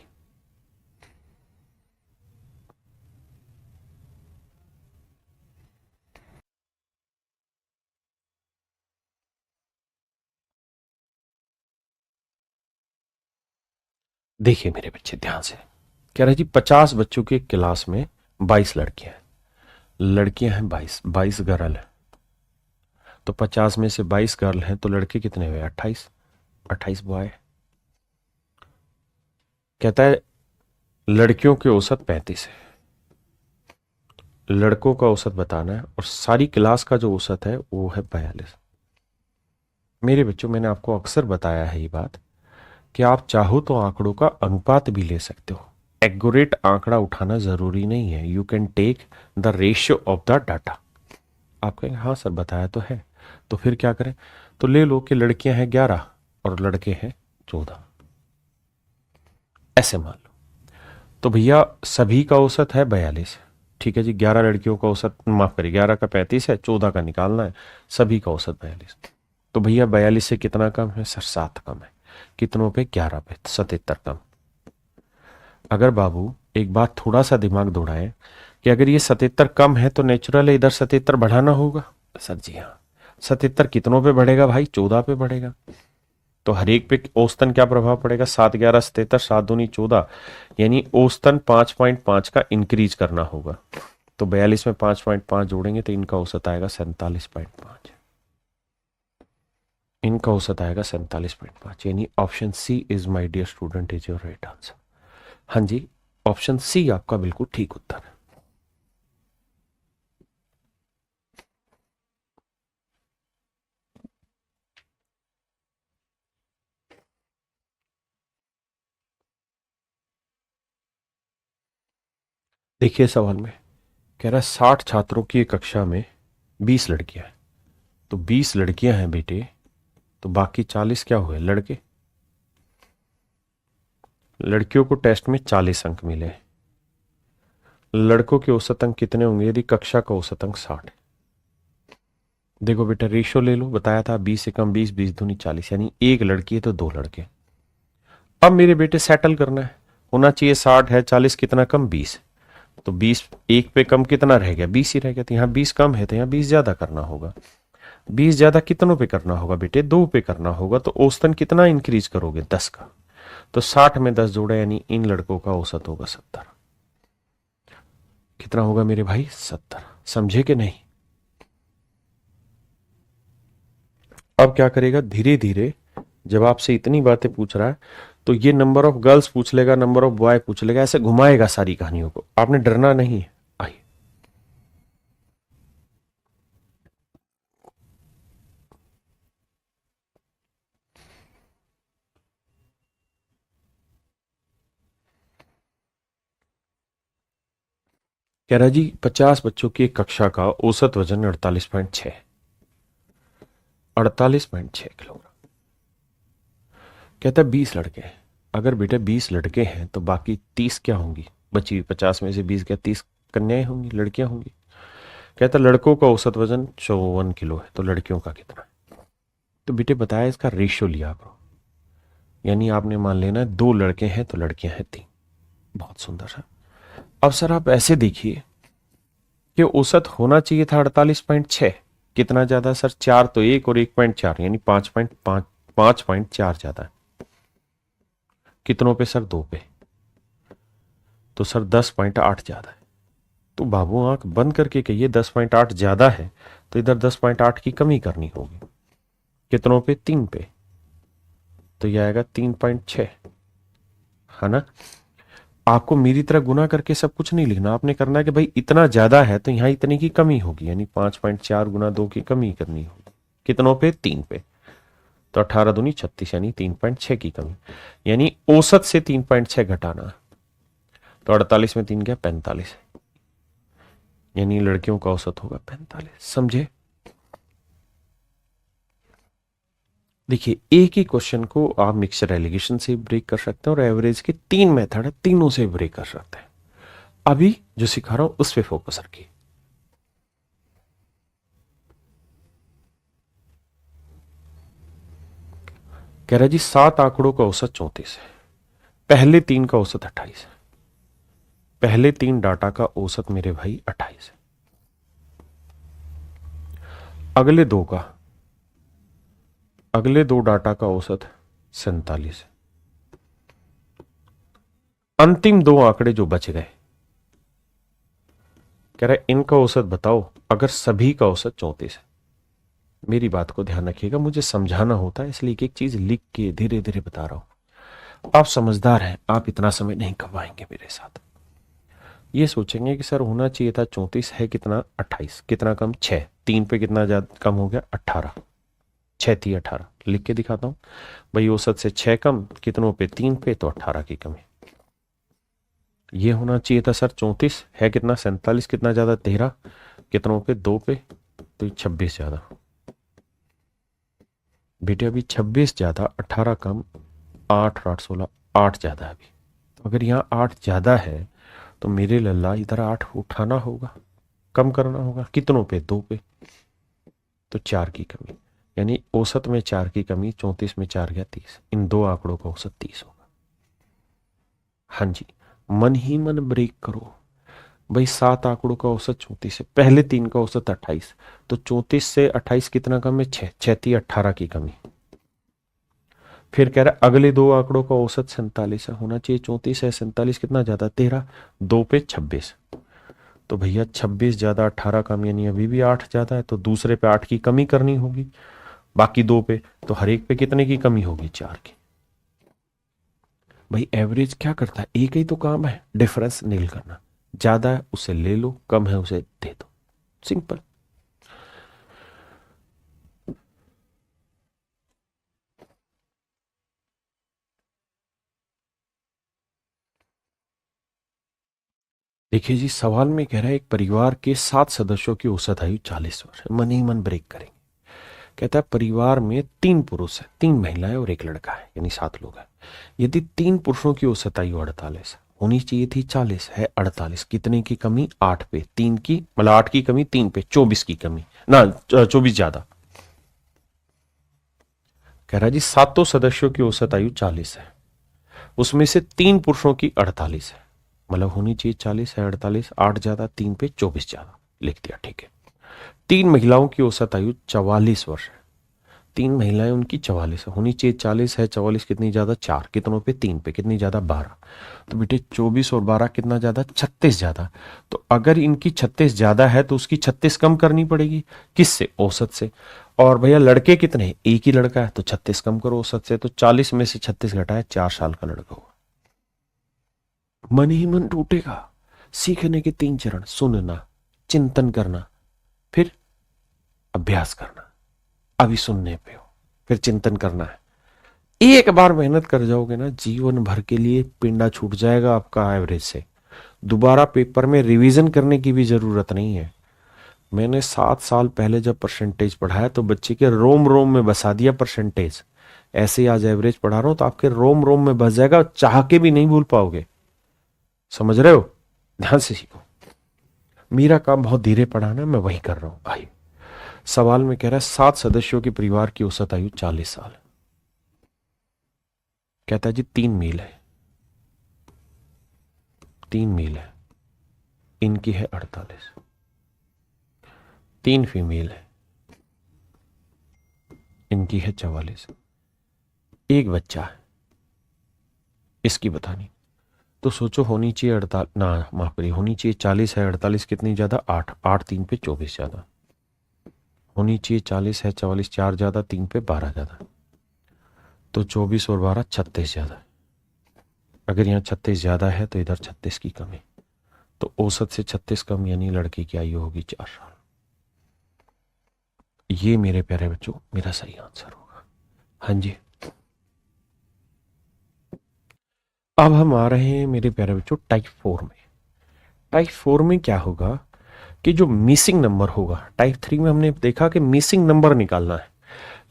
देखिए मेरे बच्चे ध्यान से, कह रहे जी 50 बच्चों की क्लास में 22 लड़कियां हैं, लड़कियां हैं 22, 22 गर्ल है, तो 50 में से 22 गर्ल हैं, तो लड़के कितने हुए, 28, 28 बॉय। कहता है लड़कियों के औसत 35 है, लड़कों का औसत बताना है, और सारी क्लास का जो औसत है वो है 42। मेरे बच्चों मैंने आपको अक्सर बताया है ये बात, कि आप चाहो तो आंकड़ों का अनुपात भी ले सकते हो, एक्यूरेट आंकड़ा उठाना जरूरी नहीं है, you can take the ratio of the data. आप कहेंगे हाँ सर बताया तो है, तो फिर क्या करें, तो ले लो कि लड़कियां हैं 11 और लड़के हैं 14, ऐसे मान लो। तो भैया सभी का औसत है 42, ठीक है जी, 11 लड़कियों का औसत, माफ करिए 11 का 35 है, 14 का निकालना है, सभी का औसत 42, तो भैया 42 से कितना कम है सर, 7 कम है, कितनों पे, 11 पे, 77 कम। अगर बाबू एक बात थोड़ा सा दिमाग दौड़ाए, कि अगर ये 77 कम है तो नेचुरल है इधर 77 बढ़ाना होगा, सर जी हाँ। 77 कितनों पे बढ़ेगा भाई, 14 पे बढ़ेगा, तो हर एक पे औसतन क्या प्रभाव पड़ेगा, 7 11 77, 7 दूनी 14, यानी औसतन 5.5 का इंक्रीज करना होगा, तो 42 में 5.5 जोड़ेंगे तो इनका औसत आएगा 47.5, इनका औसत आएगा 47.5, यानी option C is my dear student is your right answer. हाँ जी, ऑप्शन सी आपका बिल्कुल ठीक उत्तर है। देखिए सवाल में कह रहा है 60 छात्रों की एक कक्षा में 20 लड़कियां हैं, तो 20 लड़कियां हैं बेटे, तो बाकी 40 क्या हुए, लड़के। लड़कियों को टेस्ट में 40 अंक मिले, लड़कों के औसत अंक कितने होंगे यदि कक्षा का औसत अंक 60। देखो बेटा रेशियो ले लो, बताया था 20 से कम 20, 20 दूनी 40, यानी एक लड़की है तो दो लड़के। अब मेरे बेटे सेटल करना है, होना चाहिए 60 है, 40 कितना कम, 20, तो 20 एक पे कम कितना रह गया, 20 ही रह गया, तो यहाँ 20 कम है तो यहाँ 20 ज्यादा करना होगा। 20 ज्यादा कितनों पे करना होगा बेटे, 2 पे करना होगा, तो औसतन कितना इंक्रीज करोगे, 10 का, तो 60 में 10 जोड़े यानी इन लड़कों का औसत होगा 70। कितना होगा मेरे भाई, 70, समझे कि नहीं। अब क्या करेगा, धीरे धीरे जब आपसे इतनी बातें पूछ रहा है, तो ये नंबर ऑफ गर्ल्स पूछ लेगा, नंबर ऑफ बॉय पूछ लेगा, ऐसे घुमाएगा सारी कहानियों को, आपने डरना नहीं है। आइए, कह रहा जी 50 बच्चों की एक कक्षा का औसत वजन 48.6 किलोग्राम। कहता है 20 लड़के हैं। अगर बेटे 20 लड़के हैं तो बाकी 30 क्या होंगी? बची 50 में से 20 क्या 30 कन्याएं होंगी, लड़कियां होंगी। कहता लड़कों का औसत वजन 54 किलो है, तो लड़कियों का कितना है? तो बेटे बताया इसका रेशियो लिया करो, यानी आपने मान लेना 2 लड़के हैं तो लड़कियां हैं 3। बहुत सुंदर सर। अब सर आप ऐसे देखिए कि औसत होना चाहिए था 48.6। कितना ज्यादा सर? 4 तो 1 और 1.4 यानी 5.4 ज्यादा है। कितनों पे सर? 2 पे। तो सर 10.8 ज्यादा है। तो बाबू आंख बंद करके कहिए 10.8 ज्यादा है तो इधर 10.8 की कमी करनी होगी। कितनों पे? 3 पे। तो यह आएगा 3.6, है ना। आपको मेरी तरह गुना करके सब कुछ नहीं लिखना, आपने करना है कि भाई इतना ज्यादा है तो यहां इतने की कमी होगी, यानी 5.4 गुना 2 की कमी करनी होगी। कितनों पे? 3 पे। तो 18 दूनी 36 यानी 3.6 की कमी, यानी औसत से 3.6 घटाना। तो 48 में 3 क्या? 45, यानी लड़कियों का औसत होगा 45। समझे? देखिए एक ही क्वेश्चन को आप मिक्सचर एलिगेशन से ब्रेक कर सकते हैं और एवरेज के 3 मेथड है, तीनों से ब्रेक कर सकते हैं। अभी जो सिखा रहा हूं उस पर फोकस रखिए। कह रहा जी 7 आंकड़ों का औसत 34 है, पहले 3 का औसत 28 है। पहले 3 डाटा का औसत मेरे भाई 28 है। अगले दो डाटा का औसत 47 है। अंतिम 2 आंकड़े जो बच गए, कह रहा है इनका औसत बताओ अगर सभी का औसत 34 है। मेरी बात को ध्यान रखिएगा, मुझे समझाना होता है इसलिए एक एक चीज लिख के धीरे धीरे बता रहा हूं। आप समझदार हैं, आप इतना समय नहीं कमाएंगे मेरे साथ। ये सोचेंगे कि सर होना चाहिए था 34, है कितना? 28। कितना कम? 6। 3 पे कितना ज्यादा कम हो गया? 18। 6 थी 18, लिख के दिखाता हूं भाई। औसत से 6 कम, कितनों पे? 3 पे, तो 18 की कमी। ये होना चाहिए था सर 34, है कितना? 47। कितना ज्यादा? 13। कितनों पे? 2 पे, तो 26 ज्यादा। बेटे अभी 26 ज्यादा, 18 कम, 8 और 8 16, 8 ज्यादा है अभी। तो अगर यहाँ 8 ज्यादा है तो मेरे लल्ला इधर 8 उठाना होगा, कम करना होगा। कितनों पे? 2 पे, तो 4 की कमी, यानी औसत में 4 की कमी। 34 में 4 गया 30, इन 2 आंकड़ों का औसत 30 होगा। हाँ जी, मन ही मन ब्रेक करो भाई। 7 आंकड़ों का औसत 34 है, पहले 3 का औसत 28, तो 34 से 28 कितना कम है? 6। 6 थी 18 की कमी। फिर कह रहा है अगले 2 आंकड़ों का औसत 47 है, होना चाहिए 34 है, 47 कितना ज्यादा? 13। 2 पे 26, तो भैया 26 ज्यादा 18 कम, यानी अभी भी 8 ज्यादा है, तो दूसरे पे 8 की कमी करनी होगी, बाकी 2 पे, तो हर एक पे कितने की कमी होगी? 4 की। भाई एवरेज क्या करता है? एक ही तो काम है, डिफरेंस नील करना। ज्यादा है उसे ले लो, कम है उसे दे दो, सिंपल। देखिए जी सवाल में कह रहा है एक परिवार के 7 सदस्यों की औसत आयु 40 वर्ष है। मन ही मन ब्रेक करेंगे। कहता है परिवार में 3 पुरुष है, 3 महिलाएं और 1 लड़का है, यानी 7 लोग हैं। यदि 3 पुरुषों की औसत आयु 48 है, होनी चाहिए थी 40, है 48। कितने की कमी? 8 पे। 3 की मतलब 8 की कमी, 3 पे 24 की कमी ना, 24 ज्यादा। कह रहा जी सातों सदस्यों की औसत आयु 40 है, उसमें से 3 पुरुषों की 48 है, मतलब होनी चाहिए 40, है 48। 8 ज्यादा, 3 पे 24 ज्यादा, लिख दिया, ठीक है। 3 महिलाओं की औसत आयु 44 वर्ष है, 3 महिलाएं उनकी 44 है, होनी चाहिए 40, है 44। कितनी ज्यादा? 4। कितनों पे? 3 पे, कितनी ज्यादा? 12। तो बेटे 24 और 12 कितना ज्यादा? 36 ज्यादा। तो अगर इनकी 36 ज्यादा है तो उसकी 36 कम करनी पड़ेगी, किससे? औसत से। और भैया लड़के कितने हैं? एक ही लड़का है, तो 36 कम करो औसत से, तो 40 में से 36 घटाए, 4 साल का लड़का हुआ। मन ही मन टूटेगा। सीखने के 3 चरण: सुनना, चिंतन करना, फिर अभ्यास करना। अभी सुनने पे हो, फिर चिंतन करना है। एक बार मेहनत कर जाओगे ना, जीवन भर के लिए पिंडा छूट जाएगा आपका एवरेज से। दोबारा पेपर में रिवीजन करने की भी जरूरत नहीं है। मैंने 7 साल पहले जब परसेंटेज पढ़ाया तो बच्चे के रोम रोम में बसा दिया परसेंटेज। ऐसे ही आज एवरेज पढ़ा रहा हूं तो आपके रोम रोम में बस जाएगा, चाह के भी नहीं भूल पाओगे। समझ रहे हो? ध्यान से सीखो। मेरा काम बहुत धीरे पढ़ाना, मैं वही कर रहा हूं। आइए, सवाल में कह रहा है 7 सदस्यों के परिवार की औसत आयु 40 साल। कहता है जी 3 मील है, 3 मील है, इनकी है 48, 3 फीमेल है, इनकी है 44, एक बच्चा है, इसकी बतानी। तो सोचो होनी चाहिए 48 ना, माफ करिए, होनी चाहिए 40 है, 48 कितनी ज्यादा? 8, 8 3 पे 24 ज्यादा। होनी चाहिए 40 है, 44 4 ज्यादा, 3 पे 12 ज्यादा, तो 24 और 12 36 ज्यादा। अगर यहाँ 36 ज्यादा है तो इधर 36 की कमी, तो औसत से 36 कम, यानी लड़की की आयु होगी 4 साल। ये मेरे प्यारे बच्चों मेरा सही आंसर होगा। हाँ जी, अब हम आ रहे हैं मेरे प्यारे बच्चों टाइप 4 में। टाइप 4 में क्या होगा कि जो मिसिंग नंबर होगा, टाइप 3 में हमने देखा कि मिसिंग नंबर निकालना है,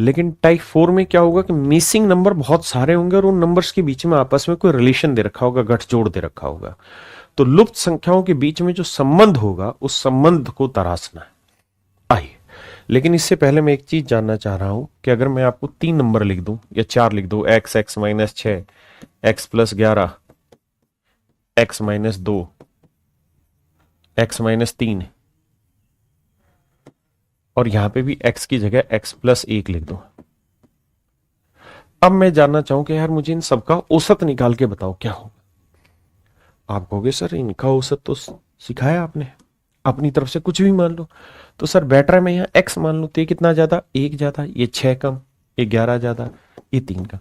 लेकिन टाइप 4 में क्या होगा कि मिसिंग नंबर बहुत सारे होंगे और उन नंबर्स के बीच में आपस में कोई रिलेशन दे रखा होगा, गठजोड़ दे रखा होगा। तो लुप्त संख्याओं के बीच में जो संबंध होगा उस संबंध को तराशना है। आइए, लेकिन इससे पहले मैं एक चीज जानना चाह रहा हूं कि अगर मैं आपको 3 नंबर लिख दूं या 4 लिख दूं, x x minus 6, x plus 11, x minus 2, x minus 3, और यहां पे भी x की जगह x प्लस 1 लिख दूं। अब मैं जानना चाहूं कि यार मुझे इन सबका औसत निकाल के बताओ क्या होगा। आप कहोगे सर इनका औसत तो सिखाया आपने, अपनी तरफ से कुछ भी मान लो। तो सर बेटर है मैं यहाँ x मान लूं, तो ये कितना ज्यादा? 1 ज्यादा, ये 6 कम, ये 11 ज्यादा, ये 3 कम।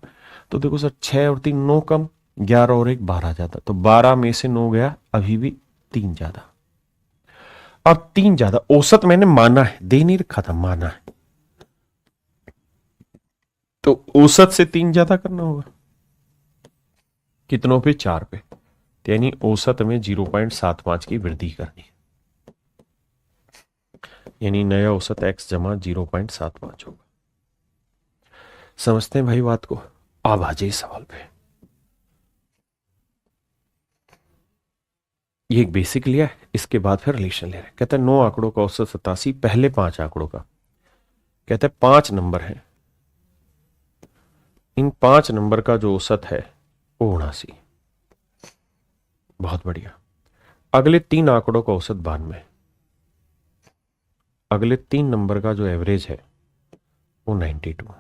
तो देखो सर 6 और 3 9 कम, 11 और 1 12 ज्यादा, तो 12 में से 9 गया, अभी भी 3 ज्यादा। अब 3 ज्यादा, औसत मैंने माना है, दे नहीं रखा था, माना है, तो औसत से 3 ज्यादा करना होगा। कितनों पे? 4 पे, यानी औसत में 0.75 की वृद्धि करनी, यानी नया औसत x जमा 0.75 होगा। समझते हैं भाई बात को? अब आ जाइए सवाल पे। ये एक बेसिक लिया है, इसके बाद फिर रिलेशन ले रहे हैं। कहता है 9 आंकड़ों का औसत 87, पहले 5 आंकड़ों का। कहता है 5 नंबर है, इन 5 नंबर का जो औसत है वो 79। बहुत बढ़िया। अगले 3 आंकड़ों का औसत 92, अगले 3 नंबर का जो एवरेज है वो 92।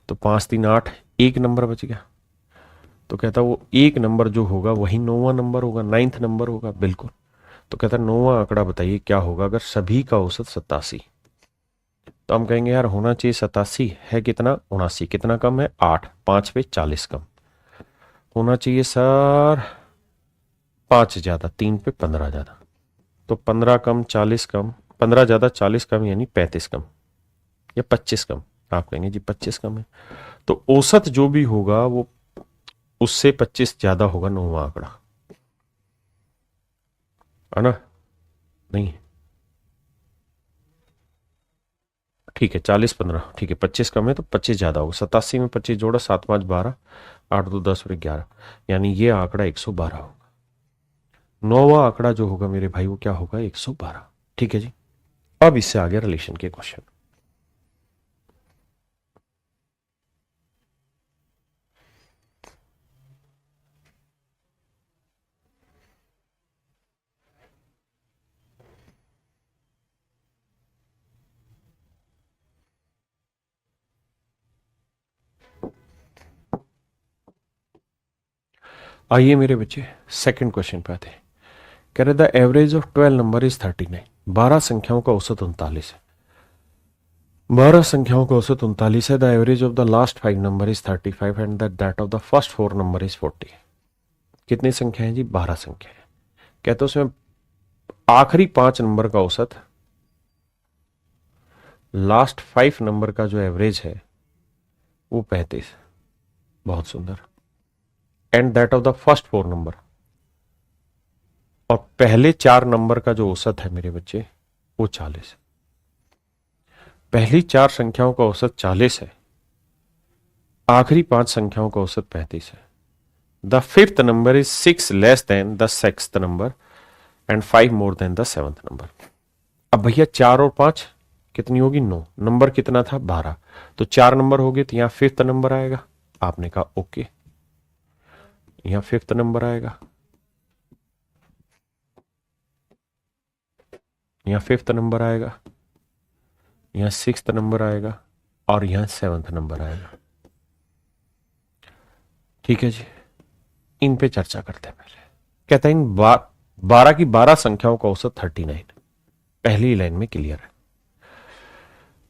तो 5 3 8, एक नंबर बच गया। तो कहता वो एक नंबर जो होगा वही 9वां नंबर होगा, 9th नंबर होगा। बिल्कुल। तो कहता 9वां आंकड़ा बताइए क्या होगा अगर सभी का औसत 87। तो हम कहेंगे यार होना चाहिए 87, है कितना? 79। कितना कम है? 8, 5 पे 40 कम। होना चाहिए सर 5 ज्यादा, 3 पे 15 ज्यादा, तो 15 कम 40 कम, 15 ज्यादा 40 कम, यानी 35 कम या 25 कम। आप कहेंगे जी 25 कम है, तो औसत जो भी होगा वो उससे 25 ज्यादा होगा 9वां आंकड़ा, है ना? नहीं, ठीक है 40 15, ठीक है 25 कम है तो 25 ज्यादा होगा। 87 में 25 जोड़ा, 7 5 12, 8 2 10 और 11, यानी ये आंकड़ा 112 होगा। 9वां आंकड़ा जो होगा मेरे भाई वो क्या होगा? 112। ठीक है जी। अब इससे आगे रिलेशन के क्वेश्चन। आइए मेरे बच्चे सेकंड क्वेश्चन पे आते हैं। कह रहे the average of 12 number is 39। 12 संख्याओं का औसत 39 है। 12 संख्याओं का औसत 39 है। The average of the last 5 number is 35 and that of the first 4 number is 40। कितनी संख्या है जी? 12 संख्या है। कहते उसमें आखिरी 5 नंबर का औसत, लास्ट 5 नंबर का जो एवरेज है वो 35। बहुत सुंदर। And that of the first 4 number, और पहले 4 नंबर का जो औसत है मेरे बच्चे वो 40 है। पहली 4 संख्याओं का औसत 40 है, आखिरी 5 संख्याओं का औसत 35 है। The fifth number is 6 less than the sixth number and 5 more then the seventh number. अब भैया 4 और 5 कितनी होगी? 9। नंबर कितना था? 12। तो 4 नंबर हो गए तो यहां फिफ्थ नंबर आएगा। आपने कहा ओके, यहां फिफ्थ नंबर आएगा, यहां फिफ्थ नंबर आएगा, यहां सिक्स्थ नंबर आएगा और यहां सेवंथ नंबर आएगा। ठीक है जी, इन पे चर्चा करते हैं। पहले कहते हैं इन 12 की 12 संख्याओं का औसत 39। पहली लाइन में क्लियर है।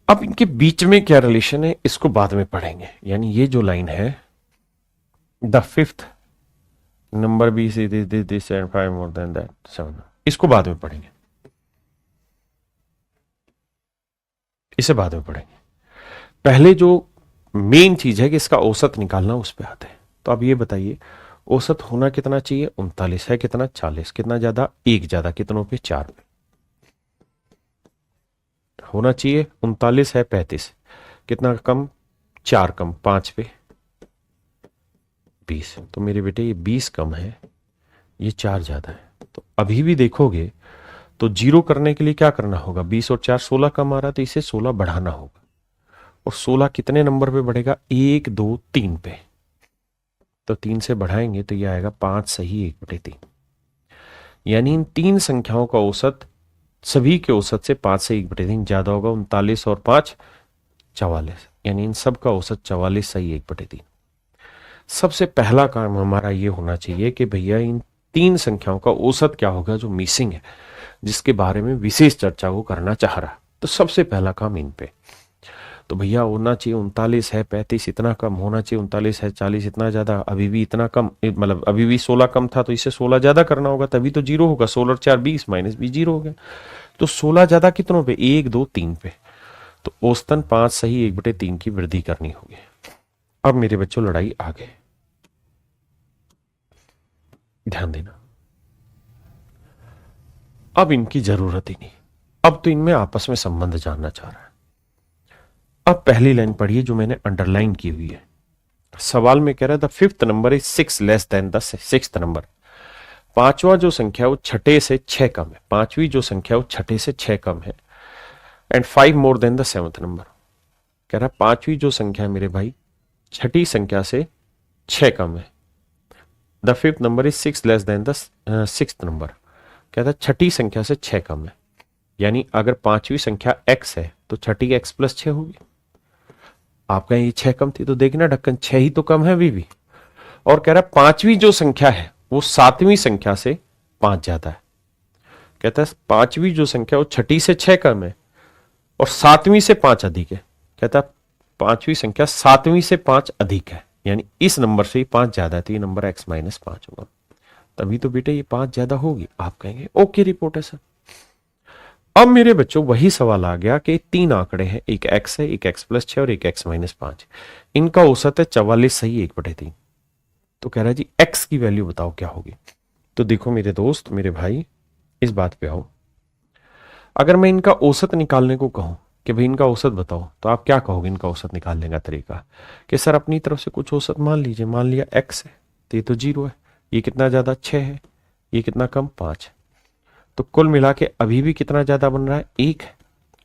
अब इनके बीच में क्या रिलेशन है इसको बाद में पढ़ेंगे। यानी ये जो लाइन है, the fifth number B C this and 5 more than that 7, इसको बाद में पढ़ेंगे, इसे बाद में पढ़ेंगे। पहले जो मेन चीज है कि इसका औसत निकालना, उस पे आते हैं। तो अब ये बताइए औसत होना कितना चाहिए? 39 है, कितना? 40। कितना ज्यादा? 1 ज्यादा। कितनों पे? 4 पे होना चाहिए। 39 है, 35 कितना कम? 4 कम। 5 पे 20। तो मेरे बेटे ये 20 कम है, ये 4 ज्यादा है। तो अभी भी देखोगे तो जीरो करने के लिए क्या करना होगा? 20 और 4 16 कम आ रहा, तो इसे 16 बढ़ाना होगा। और 16 कितने नंबर पे बढ़ेगा? 1 2 3 पे। तो 3 से बढ़ाएंगे तो ये आएगा 5 सही 1/3। यानी इन 3 संख्याओं का औसत सभी के औसत से 5 से 1/3 ज्यादा होगा। 39 और 5 44। यानी इन सब का औसत 44 सही 1/3। सबसे पहला काम हमारा ये होना चाहिए कि भैया इन 3 संख्याओं का औसत क्या होगा जो मिसिंग है, जिसके बारे में विशेष चर्चा को करना चाह रहा। तो सबसे पहला काम इन पे। तो भैया होना चाहिए 39 है 35 इतना कम होना चाहिए, 39 है 40 इतना ज्यादा, अभी भी इतना कम, मतलब अभी भी 16 कम था तो इसे 16 ज्यादा करना होगा, तभी तो जीरो होगा। 16 और 4 20 माइनस 20 जीरो हो गया। तो 16 ज्यादा कितनों पे? 1 2 3 पे। तो औसतन 5 सही 1/3 की वृद्धि करनी होगी। अब मेरे बच्चों लड़ाई आगे, ध्यान देना। अब इनकी जरूरत ही नहीं, अब तो इनमें आपस में संबंध जानना चाह रहा है। अब पहली लाइन पढ़िए जो मैंने अंडरलाइन की हुई है। सवाल में कह रहा है the fifth number is 6 less than the sixth number. पांचवा जो संख्या वो छठे से 6 कम है। पांचवी जो संख्या वो छठे से 6 कम है। And 5 more then the seventh number. कह रहा है पांचवी जो संख्या है मेरे भाई छठी संख्या से 6 कम है। The fifth number is 6 less than the sixth number. कहता है छठी संख्या से 6 कम है। यानी अगर पांचवी संख्या x है तो छठी x प्लस 6 होगी। आप कहें ये 6 कम थी, तो देखना ढक्कन 6 ही तो कम है अभी भी। और कह रहा है पांचवी जो संख्या है वो सातवीं संख्या से 5 ज्यादा है। कहता है पांचवी जो संख्या वो छठी से 6 कम है और सातवीं से 5 अधिक है। कहता है पांचवी संख्या सातवीं से 5 अधिक है, यानी इस नंबर से 5 ज्यादा है, तो ये नंबर x माइनस 5 होगा। तभी तो बेटे ये 5 ज्यादा होगी। आप कहेंगे ओके रिपोर्ट है सर। अब मेरे बच्चों वही सवाल आ गया कि 3 आंकड़े हैं, एक x है, एक x प्लस 6 और एक x माइनस 5। इनका औसत है 44 सही 1/3। तो कह रहा है जी x की वैल्यू बताओ क्या होगी। तो देखो मेरे दोस्त मेरे भाई इस बात पे आओ। अगर मैं इनका औसत निकालने को कहूं कि भाई इनका औसत बताओ, तो आप क्या कहोगे इनका औसत निकालने का तरीका? कि सर अपनी तरफ से कुछ औसत मान लीजिए। मान लिया x है तो ये तो 0 है, ये कितना ज्यादा 6 है, ये कितना कम 5 है। तो कुल मिला के अभी भी कितना ज्यादा बन रहा है? 1 है।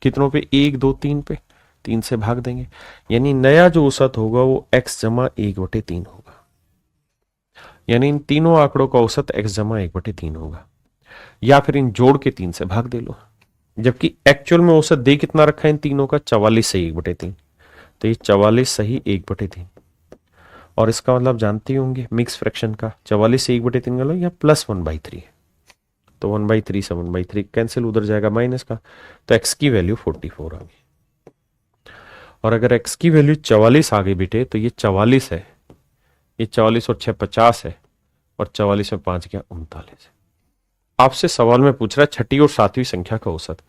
कितनों पे? 1 2 3 पे। 3 से भाग देंगे, यानी नया जो औसत होगा वो x जमा 1/3 होगा। यानी इन तीनों आंकड़ों का औसत x जमा 1/3 होगा। या फिर इन जोड़ के 3 से भाग दे लो, जबकि एक्चुअल में औसत दे कितना रखा है इन तीनों का? 44 सही 1/3। तो ये 44 सही 1/3। और इसका मतलब जानते ही होंगे मिक्स फ्रैक्शन का 44 से 1/3 का लो या प्लस 1/3 है। तो 1/3 से 1/3 कैंसिल, उधर जाएगा माइनस का। तो x की वैल्यू 44 आ गई। और अगर x की वैल्यू 44 आ गई बेटे तो ये 44 है, ये 44 और 6 50 है, और 44 में 5 गया 39 है। आपसे सवाल में पूछ रहा है छठी और सातवीं संख्या का औसत।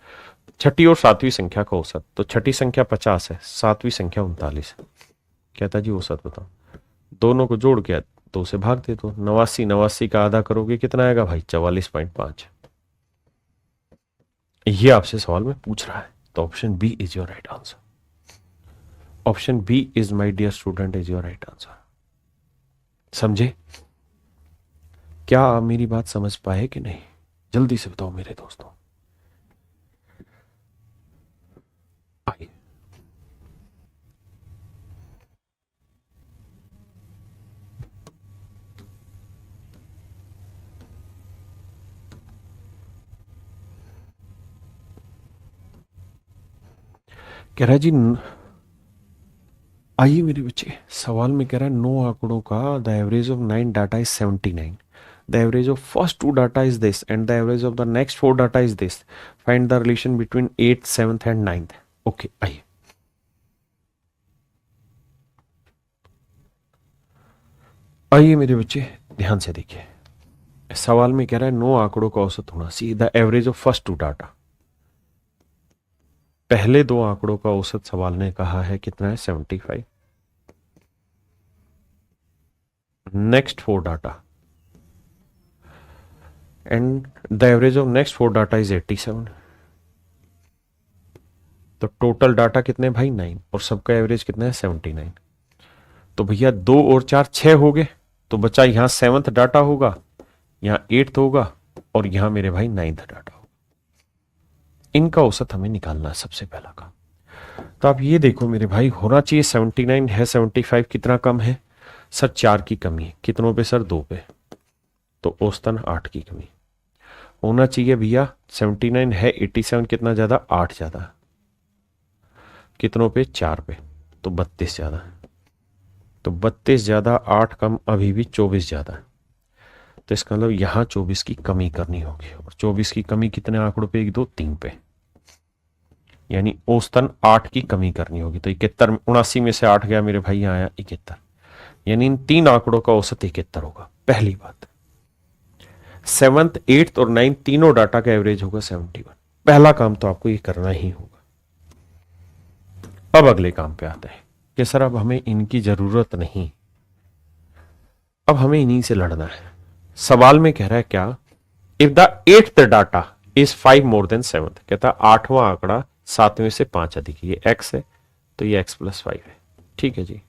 छठी और सातवीं संख्या का औसत, तो छठी संख्या 50 है, सातवीं संख्या 39 है। कहता जी औसत बताओ। दोनों को जोड़ के तो उसे भाग दे दो। 89 89 का आधा करोगे कितना आएगा भाई? 44.5। ये आपसे सवाल में पूछ रहा है, तो option B is your right answer. Option B is my dear student is your right answer. समझे? क्या आप मेरी बात समझ पाए कि नहीं? जल्दी से बताओ मेरे दोस्तों। आइए, कह रहा है जी आइए मेरे बच्चे, सवाल में कह रहा है 9 आंकड़ों का the average of 9 data is 79। The average of first 2 data is this and the average of the next 4 data is this. Find the relation between 8th 7th and 9th। Okay, आइए। आइए मेरे बच्चे, ध्यान से देखिए। सवाल में कह रहा है 9 आंकड़ों का औसत होना, see the average of first 2 data. पहले 2 आंकड़ों का औसत सवाल ने कहा है कितना है? 75। Next 4 data and the average of next 4 data is 87। तो टोटल डाटा कितने भाई? 9, और सबका एवरेज कितना है? 79। तो भैया 2 और 4 6 हो गए, तो बचा यहां 7th डाटा होगा, यहां 8th होगा, और यहां मेरे भाई 9th डाटा होगा। इनका औसत हमें निकालना है सबसे पहला काम। तो आप ये देखो मेरे भाई, होना चाहिए 79 है, 75 कितना कम है सर? 4 की कमी है। कितनों पे सर? 2 पे। तो औसतन 8 की कमी होना चाहिए भैया। 79 है, 87 कितना ज्यादा? 8 ज्यादा। कितनों पे? 4 पे। तो 32 ज्यादा। तो 32 ज्यादा 8 कम अभी भी 24 ज्यादा है। तो इसका मतलब यहां 24 की कमी करनी होगी, और 24 की कमी कितने आंकड़ों पे? 1 2 3 पे, यानी औसतन 8 की कमी करनी होगी। तो 71, 79 में से 8 गया मेरे भाई, यहां आया 71, यानी इन 3 आंकड़ों का औसत 71 होगा। पहली बात। 7th 8th और 9th तीनों डाटा का एवरेज होगा 71। पहला काम तो आपको ये करना ही होगा। अब अगले काम पे आते हैं कि सर अब हमें इनकी जरूरत नहीं, अब हमें इन्हीं से लड़ना है। सवाल में कह रहा है क्या? If the 8th data is 5 more than 7th, कहता है 8वां आंकड़ा 7वें से 5 अधिक। ये x है, तो ये x + 5 है। ठीक है जी।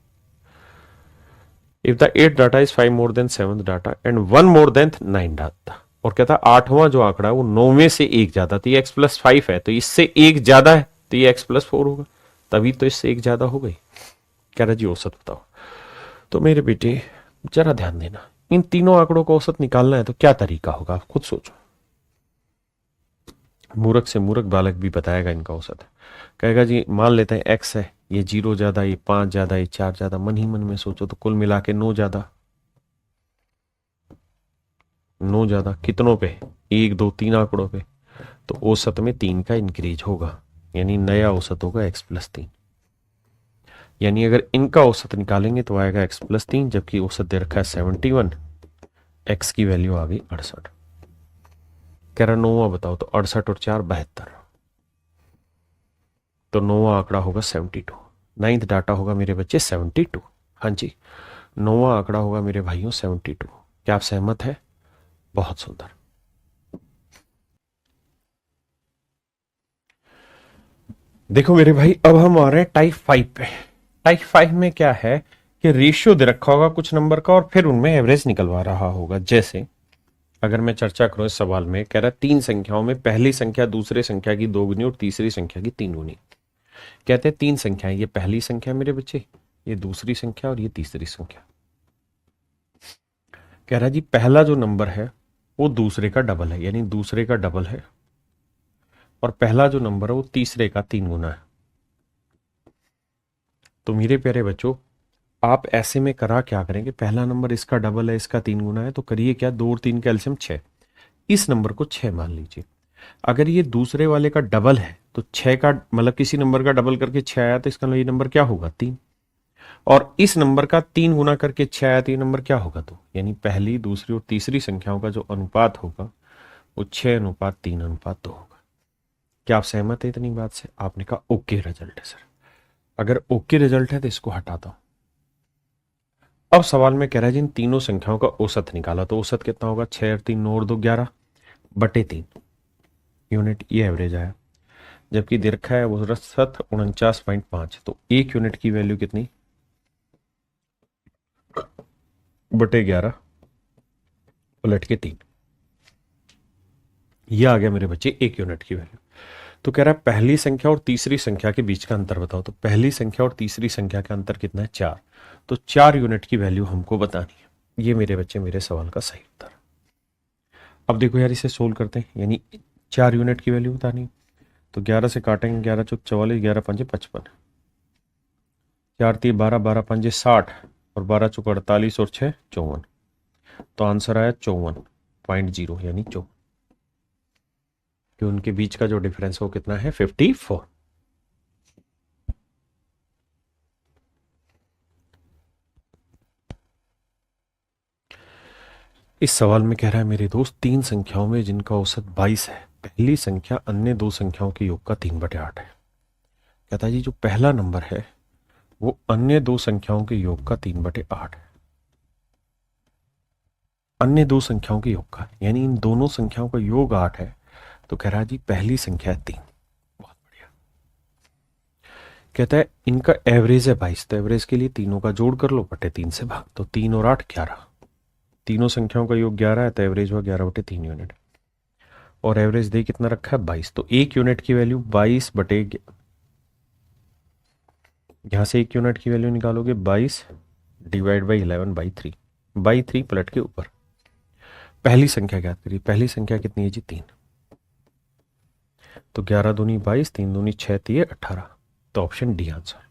If the 8th data is 5 more than 7th data and 1 more than 9 data, और कहता है 8वां जो आंकड़ा है वो 9वें से 1 ज्यादा, तो ये x + 5 है, तो इससे 1 ज्यादा है, तो ये x + 4 होगा। तभी तो इससे 1 ज्यादा हो गई। कह रहा जी औसत बताओ। तो मेरे बेटे जरा ध्यान देना, इन तीनों आंकड़ों का औसत निकालना है तो क्या तरीका होगा, आप खुद सोचो। मूर्ख से मूर्ख बालक भी बताएगा इनका औसत। कहेगा जी मान लेते हैं x है, ये 0 ज्यादा, ये 5 ज्यादा, ये 4 ज्यादा। मन ही मन में सोचो तो कुल मिला के 9 ज्यादा। 9 ज्यादा कितनों पे? 1 2 3 आंकड़ों पे। तो औसत में 3 का इंक्रीज होगा, यानी नया औसत होगा x + 3। यानी अगर इनका औसत निकालेंगे तो आएगा x + 3, जबकि औसत दे रखा है 71, x की वैल्यू आ गई 68। कह रहा 9वां बताओ, तो 68 और 4 72, तो 9वां आंकड़ा होगा 72। 9th डाटा होगा मेरे बच्चे 72। हाँ जी, 9वां आंकड़ा होगा मेरे भाइयों 72। क्या आप सहमत है? बहुत सुंदर। देखो मेरे भाई, अब हम आ रहे हैं टाइप 5 पे। टाइप 5 में क्या है कि रेशियो दे रखा होगा कुछ नंबर का, और फिर उनमें एवरेज निकलवा रहा होगा। जैसे अगर मैं चर्चा करूं इस सवाल में, कह रहा है 3 संख्याओं में पहली संख्या दूसरे संख्या की 2 गुनी और तीसरी संख्या की 3 गुनी। कहते हैं 3 संख्याएं, ये पहली संख्या मेरे बच्चे, ये दूसरी संख्या और ये तीसरी संख्या। कह रहा है जी पहला जो नंबर है वो दूसरे का डबल है, यानी दूसरे का डबल है, और पहला जो नंबर है वो तीसरे का 3 गुना है। तो मेरे प्यारे बच्चों, आप ऐसे में करा क्या करेंगे? पहला नंबर इसका डबल है, इसका 3 गुना है, तो करिए क्या, 2 और 3 का एलसीएम 6। इस नंबर को 6 मान लीजिए। अगर ये दूसरे वाले का डबल है तो 6 का मतलब किसी नंबर का डबल करके 6 आया, तो इसका मतलब ये नंबर क्या होगा? 3। और इस नंबर का 3 गुना करके 6 आया, तो ये नंबर क्या होगा? 2। यानी पहली, दूसरी और तीसरी संख्याओं का जो अनुपात होगा वो 6:3:2 होगा। क्या आप सहमत है इतनी बात से? आपने कहा ओके रिजल्ट है सर। अगर ओके रिजल्ट है तो इसको हटाता हूं। अब सवाल में कह रहा है जी इन तीनों संख्याओं का औसत निकाला, तो औसत कितना होगा, 6 और 3 9 और 2 11 बटे 3 यूनिट, ये एवरेज आया। जबकि दे रखा है औसत 49.5, तो 1 यूनिट की वैल्यू कितनी, बटे 11 पलट के 3, ये आ गया मेरे बच्चे 1 यूनिट की वैल्यू। तो कह रहा है पहली संख्या और तीसरी संख्या के बीच का अंतर बताओ, तो पहली संख्या और तीसरी संख्या का अंतर कितना है, 4, तो 4 यूनिट की वैल्यू हमको बतानी है। ये मेरे बच्चे मेरे सवाल का सही उत्तर। अब देखो यार इसे सोल्व करते हैं, यानी 4 यूनिट की वैल्यू बतानी है, तो 11 से काटेंगे, 11 चौक 44, 11 पंजे 55, 4 3 12, 12 पंजे 60 और 12 चौक 48 और 6 54, तो आंसर आया 54.0 यानी 54, कि उनके बीच का जो डिफरेंस है वो कितना है, 54। इस सवाल में कह रहा है मेरे दोस्त, तीन संख्याओं में जिनका औसत 22 है, पहली संख्या अन्य दो संख्याओं के योग का 3/8 है। कहता है जी जो पहला नंबर है वो अन्य दो संख्याओं के योग का 3/8 है, अन्य दो संख्याओं के योग का, यानी इन दोनों संख्याओं का योग 8 है। तो कह रहा है जी पहली संख्या है 3, बहुत बढ़िया। कहता है इनका एवरेज है 22, तो एवरेज के लिए तीनों का जोड़ कर लो, बटे 3 से भाग, तो 3 और 8 11, तीनों संख्याओं का योग 11 है, तो एवरेज हुआ 11/3 यूनिट, और एवरेज दे कितना रखा है 22, तो 1 यूनिट की वैल्यू 22 बटे, यहां से 1 यूनिट की वैल्यू निकालोगे 22 डिवाइड बाई 11/3, बाई 3 पलट के ऊपर। पहली संख्या ज्ञात करिए, पहली संख्या कितनी है जी 3, तो 11 दूनी 22, 3 दूनी 6 3 18, तो ऑप्शन डी आंसर।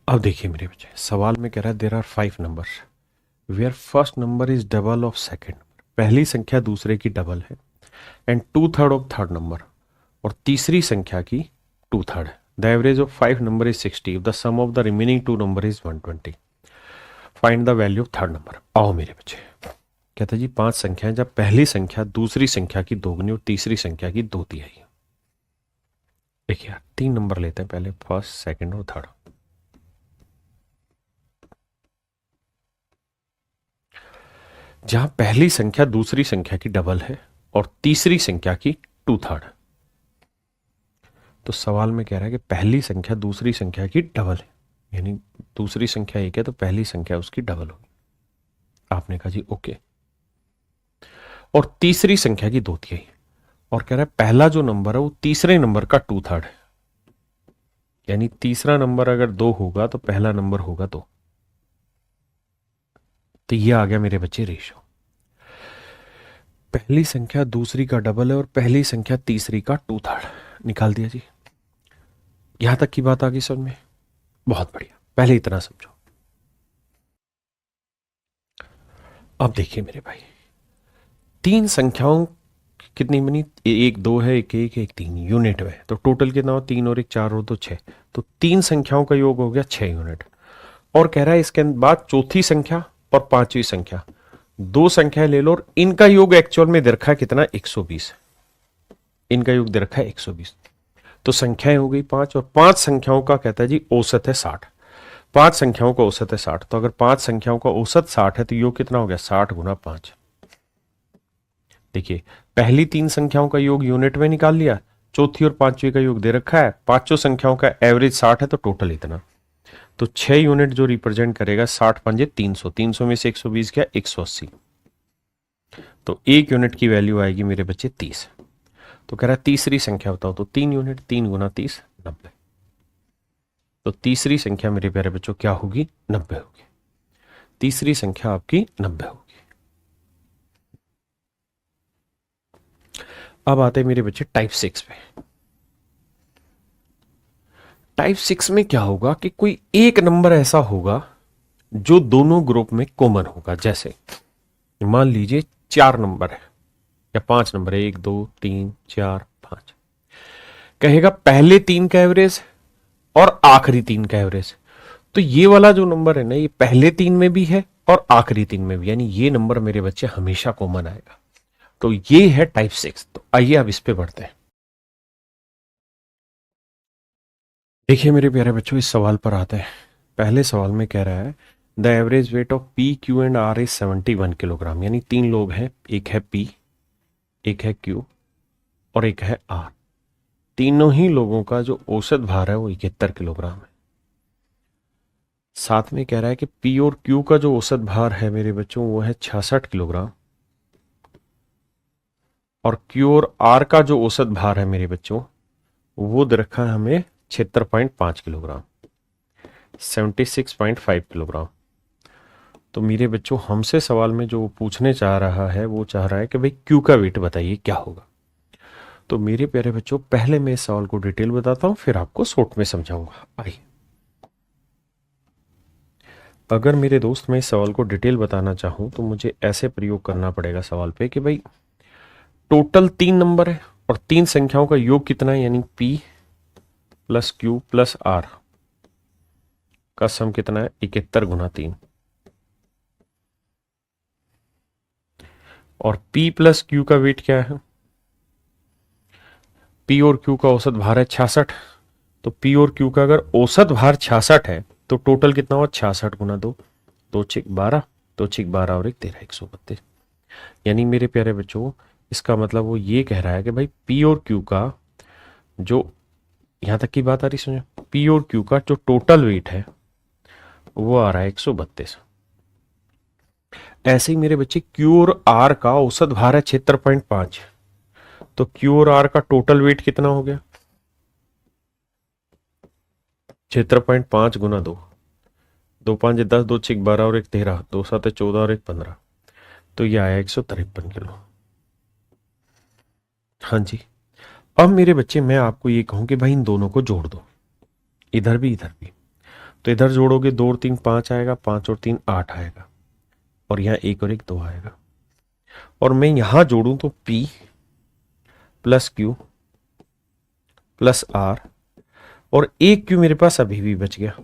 अब देखिए मेरे बच्चे सवाल में कह रहा है there are 5 numbers where first number is double of second, पहली संख्या दूसरे की डबल है, एंड 2/3 ऑफ थर्ड नंबर, और तीसरी संख्या की 2/3 है। The average of 5 number is 60, the sum of the remaining 2 number is 120, find the value of third number. आओ मेरे बच्चे, कहता है जी 5 संख्याएं जब पहली संख्या दूसरी संख्या की दोगुनी और तीसरी संख्या की 2/3। देखिए यार 3 नंबर लेते हैं पहले, फर्स्ट सेकंड और थर्ड। जहां पहली संख्या दूसरी संख्या की डबल है और तीसरी संख्या की 2/3, तो सवाल में कह रहा है कि पहली संख्या दूसरी संख्या की डबल है, यानी दूसरी संख्या 1 है तो पहली संख्या उसकी डबल होगी। आपने कहा जी ओके, और तीसरी संख्या की 2/3, और कह रहा है पहला जो नंबर है वो तीसरे नंबर का 2/3 है, यानी तीसरा नंबर अगर 2 होगा तो पहला नंबर होगा 2, तो ये आ गया मेरे बच्चे रेशो। पहली संख्या दूसरी का डबल है और पहली संख्या तीसरी का 2/3, निकाल दिया जी। यहां तक की बात आ गई समझ में, बहुत बढ़िया, पहले इतना समझो। अब देखिए मेरे भाई, तीन संख्याओं कितनी बनी, 1 2 है, 1 1 1 3 यूनिट में, तो टोटल कितना हो, 3 और 1 4 और 2 6, तो तीन संख्याओं का योग हो गया 6 यूनिट। और कह रहा है इसके बाद चौथी संख्या और पांचवी संख्या, दो संख्याएं ले लो और इनका योग एक्चुअल में दे रखा है कितना, 120, इनका योग दे रखा है 120, तो संख्याएं हो गई 5, और 5 संख्याओं का कहता है जी औसत है 60, 5 संख्याओं का औसत है 60, तो अगर 5 संख्याओं का औसत 60 है तो योग कितना हो गया, 60 गुना 5। देखिए पहली 3 संख्याओं का योग यूनिट में निकाल लिया, चौथी और पांचवी का योग दे रखा है, पांचों संख्याओं का एवरेज 60 है, तो टोटल इतना, तो 6 यूनिट जो रिप्रेजेंट करेगा 60 पंजे 300, 300 में से 120 गया 180, तो 1 यूनिट की वैल्यू आएगी मेरे बच्चे 30। तो कह रहा है तीसरी संख्या बताओ, तो 3 यूनिट, 3 गुना 30 90, तो तीसरी संख्या मेरे प्यारे बच्चों क्या होगी, 90 होगी, तीसरी संख्या आपकी 90 होगी। अब आते हैं मेरे बच्चे टाइप 6 पे। टाइप 6 में क्या होगा कि कोई एक नंबर ऐसा होगा जो दोनों ग्रुप में कॉमन होगा, जैसे मान लीजिए 4 नंबर है या 5 नंबर है, 1 2 3 4 5, कहेगा पहले 3 का एवरेज और आखिरी 3 का एवरेज, तो ये वाला जो नंबर है ना ये पहले 3 में भी है और आखिरी 3 में भी, यानी ये नंबर मेरे बच्चे हमेशा कॉमन आएगा। तो ये है टाइप 6। तो आइए अब इस पे बढ़ते हैं। देखिए मेरे प्यारे बच्चों, इस सवाल पर आते हैं। पहले सवाल में कह रहा है the average weight of P Q and R is 71 kilogram. यानी 3 लोग हैं, एक है पी, एक है क्यू और एक है आर। तीनों ही लोगों का जो औसत भार है वो 71 किलोग्राम है। साथ में कह रहा है कि पी और क्यू का जो औसत भार है मेरे बच्चों वो है 66 किलोग्राम, और क्यू और आर का जो औसत भार है मेरे बच्चों वो दे रखा है हमें 76.5 किलोग्राम, 76.5 किलोग्राम। तो मेरे बच्चों हमसे सवाल में जो पूछने चाह रहा है वो चाह रहा है कि भाई क्यू का वेट बताइए क्या होगा। तो मेरे प्यारे बच्चों पहले मैं इस सवाल को डिटेल बताता हूं, फिर आपको शॉर्ट में समझाऊंगा। आइए, अगर मेरे दोस्त मैं इस सवाल को डिटेल बताना चाहूं तो मुझे ऐसे प्रयोग करना पड़ेगा सवाल पे कि भाई टोटल 3 नंबर है और 3 संख्याओं का योग कितना है, यानी P plus Q plus R का सम कितना है, 71 गुना 3। और P प्लस Q का वेट क्या है, P और Q का औसत भार है 66। तो P और Q का अगर औसत भार 66 है तो टोटल कितना हुआ, 66 गुना 2, 2 6 12, 2 6 12 और 1 13, 132। यानी मेरे प्यारे बच्चों इसका मतलब वो ये कह रहा है कि भाई P और Q का जो, यहां तक की बात आ रही समझो, P और Q का जो टोटल वेट है वो आ रहा है 132। ऐसे ही मेरे बच्चे Q और R का औसत भार है 76.5। तो Q और R का टोटल वेट कितना हो गया, 76.5 गुना 2, 2 5 10, 2 6 12 और 1 13, 2 7 14 और 1 15। तो ये आया 153 किलो। हाँ जी। अब मेरे बच्चे मैं आपको ये कहूं कि भाई इन दोनों को जोड़ दो, इधर भी इधर भी। तो इधर जोड़ोगे 2 और 3 5 आएगा, 5 और 3 8 आएगा, और यहाँ 1 और 1 2 आएगा। और मैं यहां जोड़ूं तो P plus Q plus R, और एक Q मेरे पास अभी भी बच गया,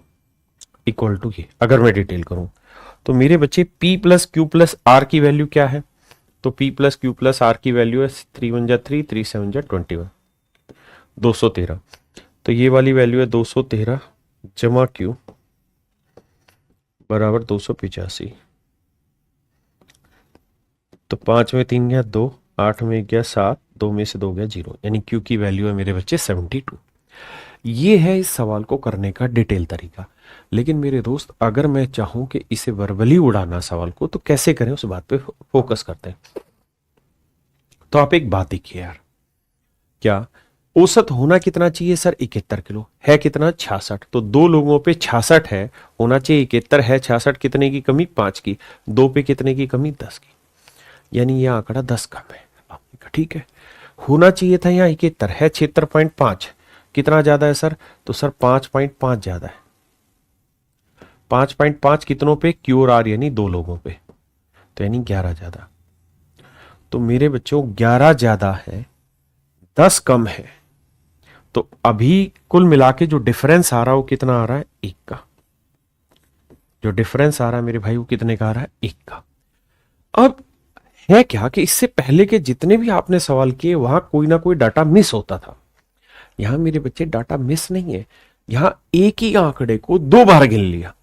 इक्वल टू ये। अगर मैं डिटेल करूं तो मेरे बच्चे P plus Q plus R की वैल्यू क्या है, तो P plus Q plus R की वैल्यू है 3 1 जा 3, 3 7 जा 21, 213। तो ये वाली वैल्यू है 213 जमा Q बराबर 285। तो 5 में 3 गया 2, 8 में 1 गया 7, 2 में से 2 गया 0, यानी Q की वैल्यू है मेरे बच्चे 72। ये है इस सवाल को करने का डिटेल तरीका। लेकिन मेरे दोस्त अगर मैं चाहूं कि इसे वर्बली उड़ाना सवाल को, तो कैसे करें उस बात पे फोकस करते हैं। तो आप एक बात देखिए यार, क्या औसत होना कितना चाहिए सर, 71 किलो है, कितना 66। तो दो लोगों पे 66 है, होना चाहिए 71 है, 66 कितने की कमी, 5 की। दो पे कितने की कमी, 10 की, यानी यह आंकड़ा 10 कम है। आपने कहा ठीक है, होना चाहिए था यहाँ 71 है, 76.5 कितना ज्यादा है सर, तो सर 5.5 ज्यादा है। 5.5 कितनों पे, क्यू और आर, यानी दो लोगों पे, तो यानी 11 ज्यादा। तो मेरे बच्चों 11 ज्यादा है, 10 कम है। तो अभी कुल मिला के जो डिफरेंस आ रहा है वो कितना आ रहा है, 1 का। जो डिफरेंस आ रहा है मेरे भाई वो कितने का आ रहा है, 1 का। अब है क्या कि इससे पहले के जितने भी आपने सवाल किए वहां कोई ना कोई डाटा मिस होता था। यहां मेरे बच्चे डाटा मिस नहीं है, यहां एक ही आंकड़े को 2 बार गिन लिया।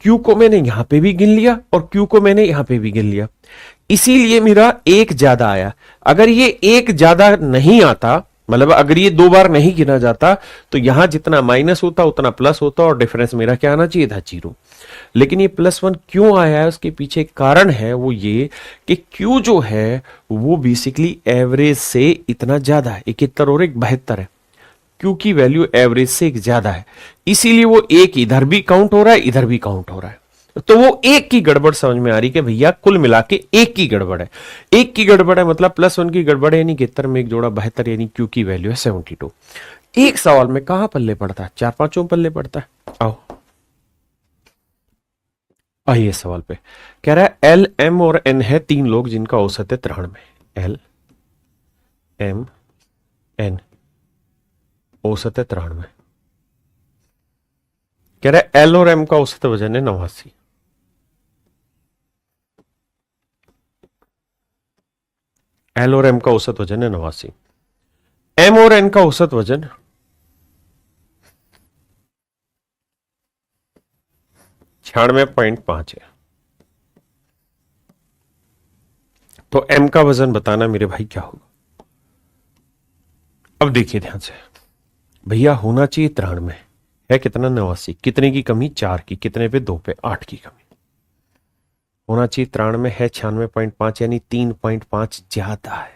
क्यू को मैंने यहां पे भी गिन लिया और क्यू को मैंने यहां पे भी गिन लिया, इसीलिए मेरा 1 ज्यादा आया। अगर ये 1 ज्यादा नहीं आता, मतलब अगर ये 2 बार नहीं गिना जाता, तो यहां जितना माइनस होता उतना प्लस होता और डिफरेंस मेरा क्या आना चाहिए था, 0। लेकिन ये +1 क्यों आया है, उसके पीछे कारण है वो ये कि Q जो है वो बेसिकली एवरेज से इतना ज्यादा है, 71 और 1 72 है। Q की वैल्यू एवरेज से एक ज्यादा है, इसीलिए वो एक इधर भी काउंट हो रहा है, इधर भी काउंट हो रहा है। तो वो एक की गड़बड़ समझ में आ रही कि भैया कुल मिला के एक की गड़बड़ है। एक की गड़बड़ है मतलब +1 की गड़बड़ है, यानी 71 में एक जोड़ा 72, यानी Q की वैल्यू है 72। एक सवाल में कहां पल्ले पड़ता है, 4-5 पल्ले पड़ता है। आओ आइए सवाल पे, कह रहा है एल एम और एन है 3 लोग जिनका औसत है 93। एल एम एन औसत है 93। कह रहा है एल और एम का औसत वजन है 89। एल और एम का औसत वजन है 89, एम और एन का औसत वजन 96.5 है। तो एम का वजन बताना मेरे भाई क्या होगा। अब देखिए ध्यान से, भैया होना चाहिए 93, है कितना 89, कितने की कमी 4 की, कितने पे 2 पे 8 की कमी। होना चाहिए 93 है 96.5 यानी 3.5 ज्यादा है,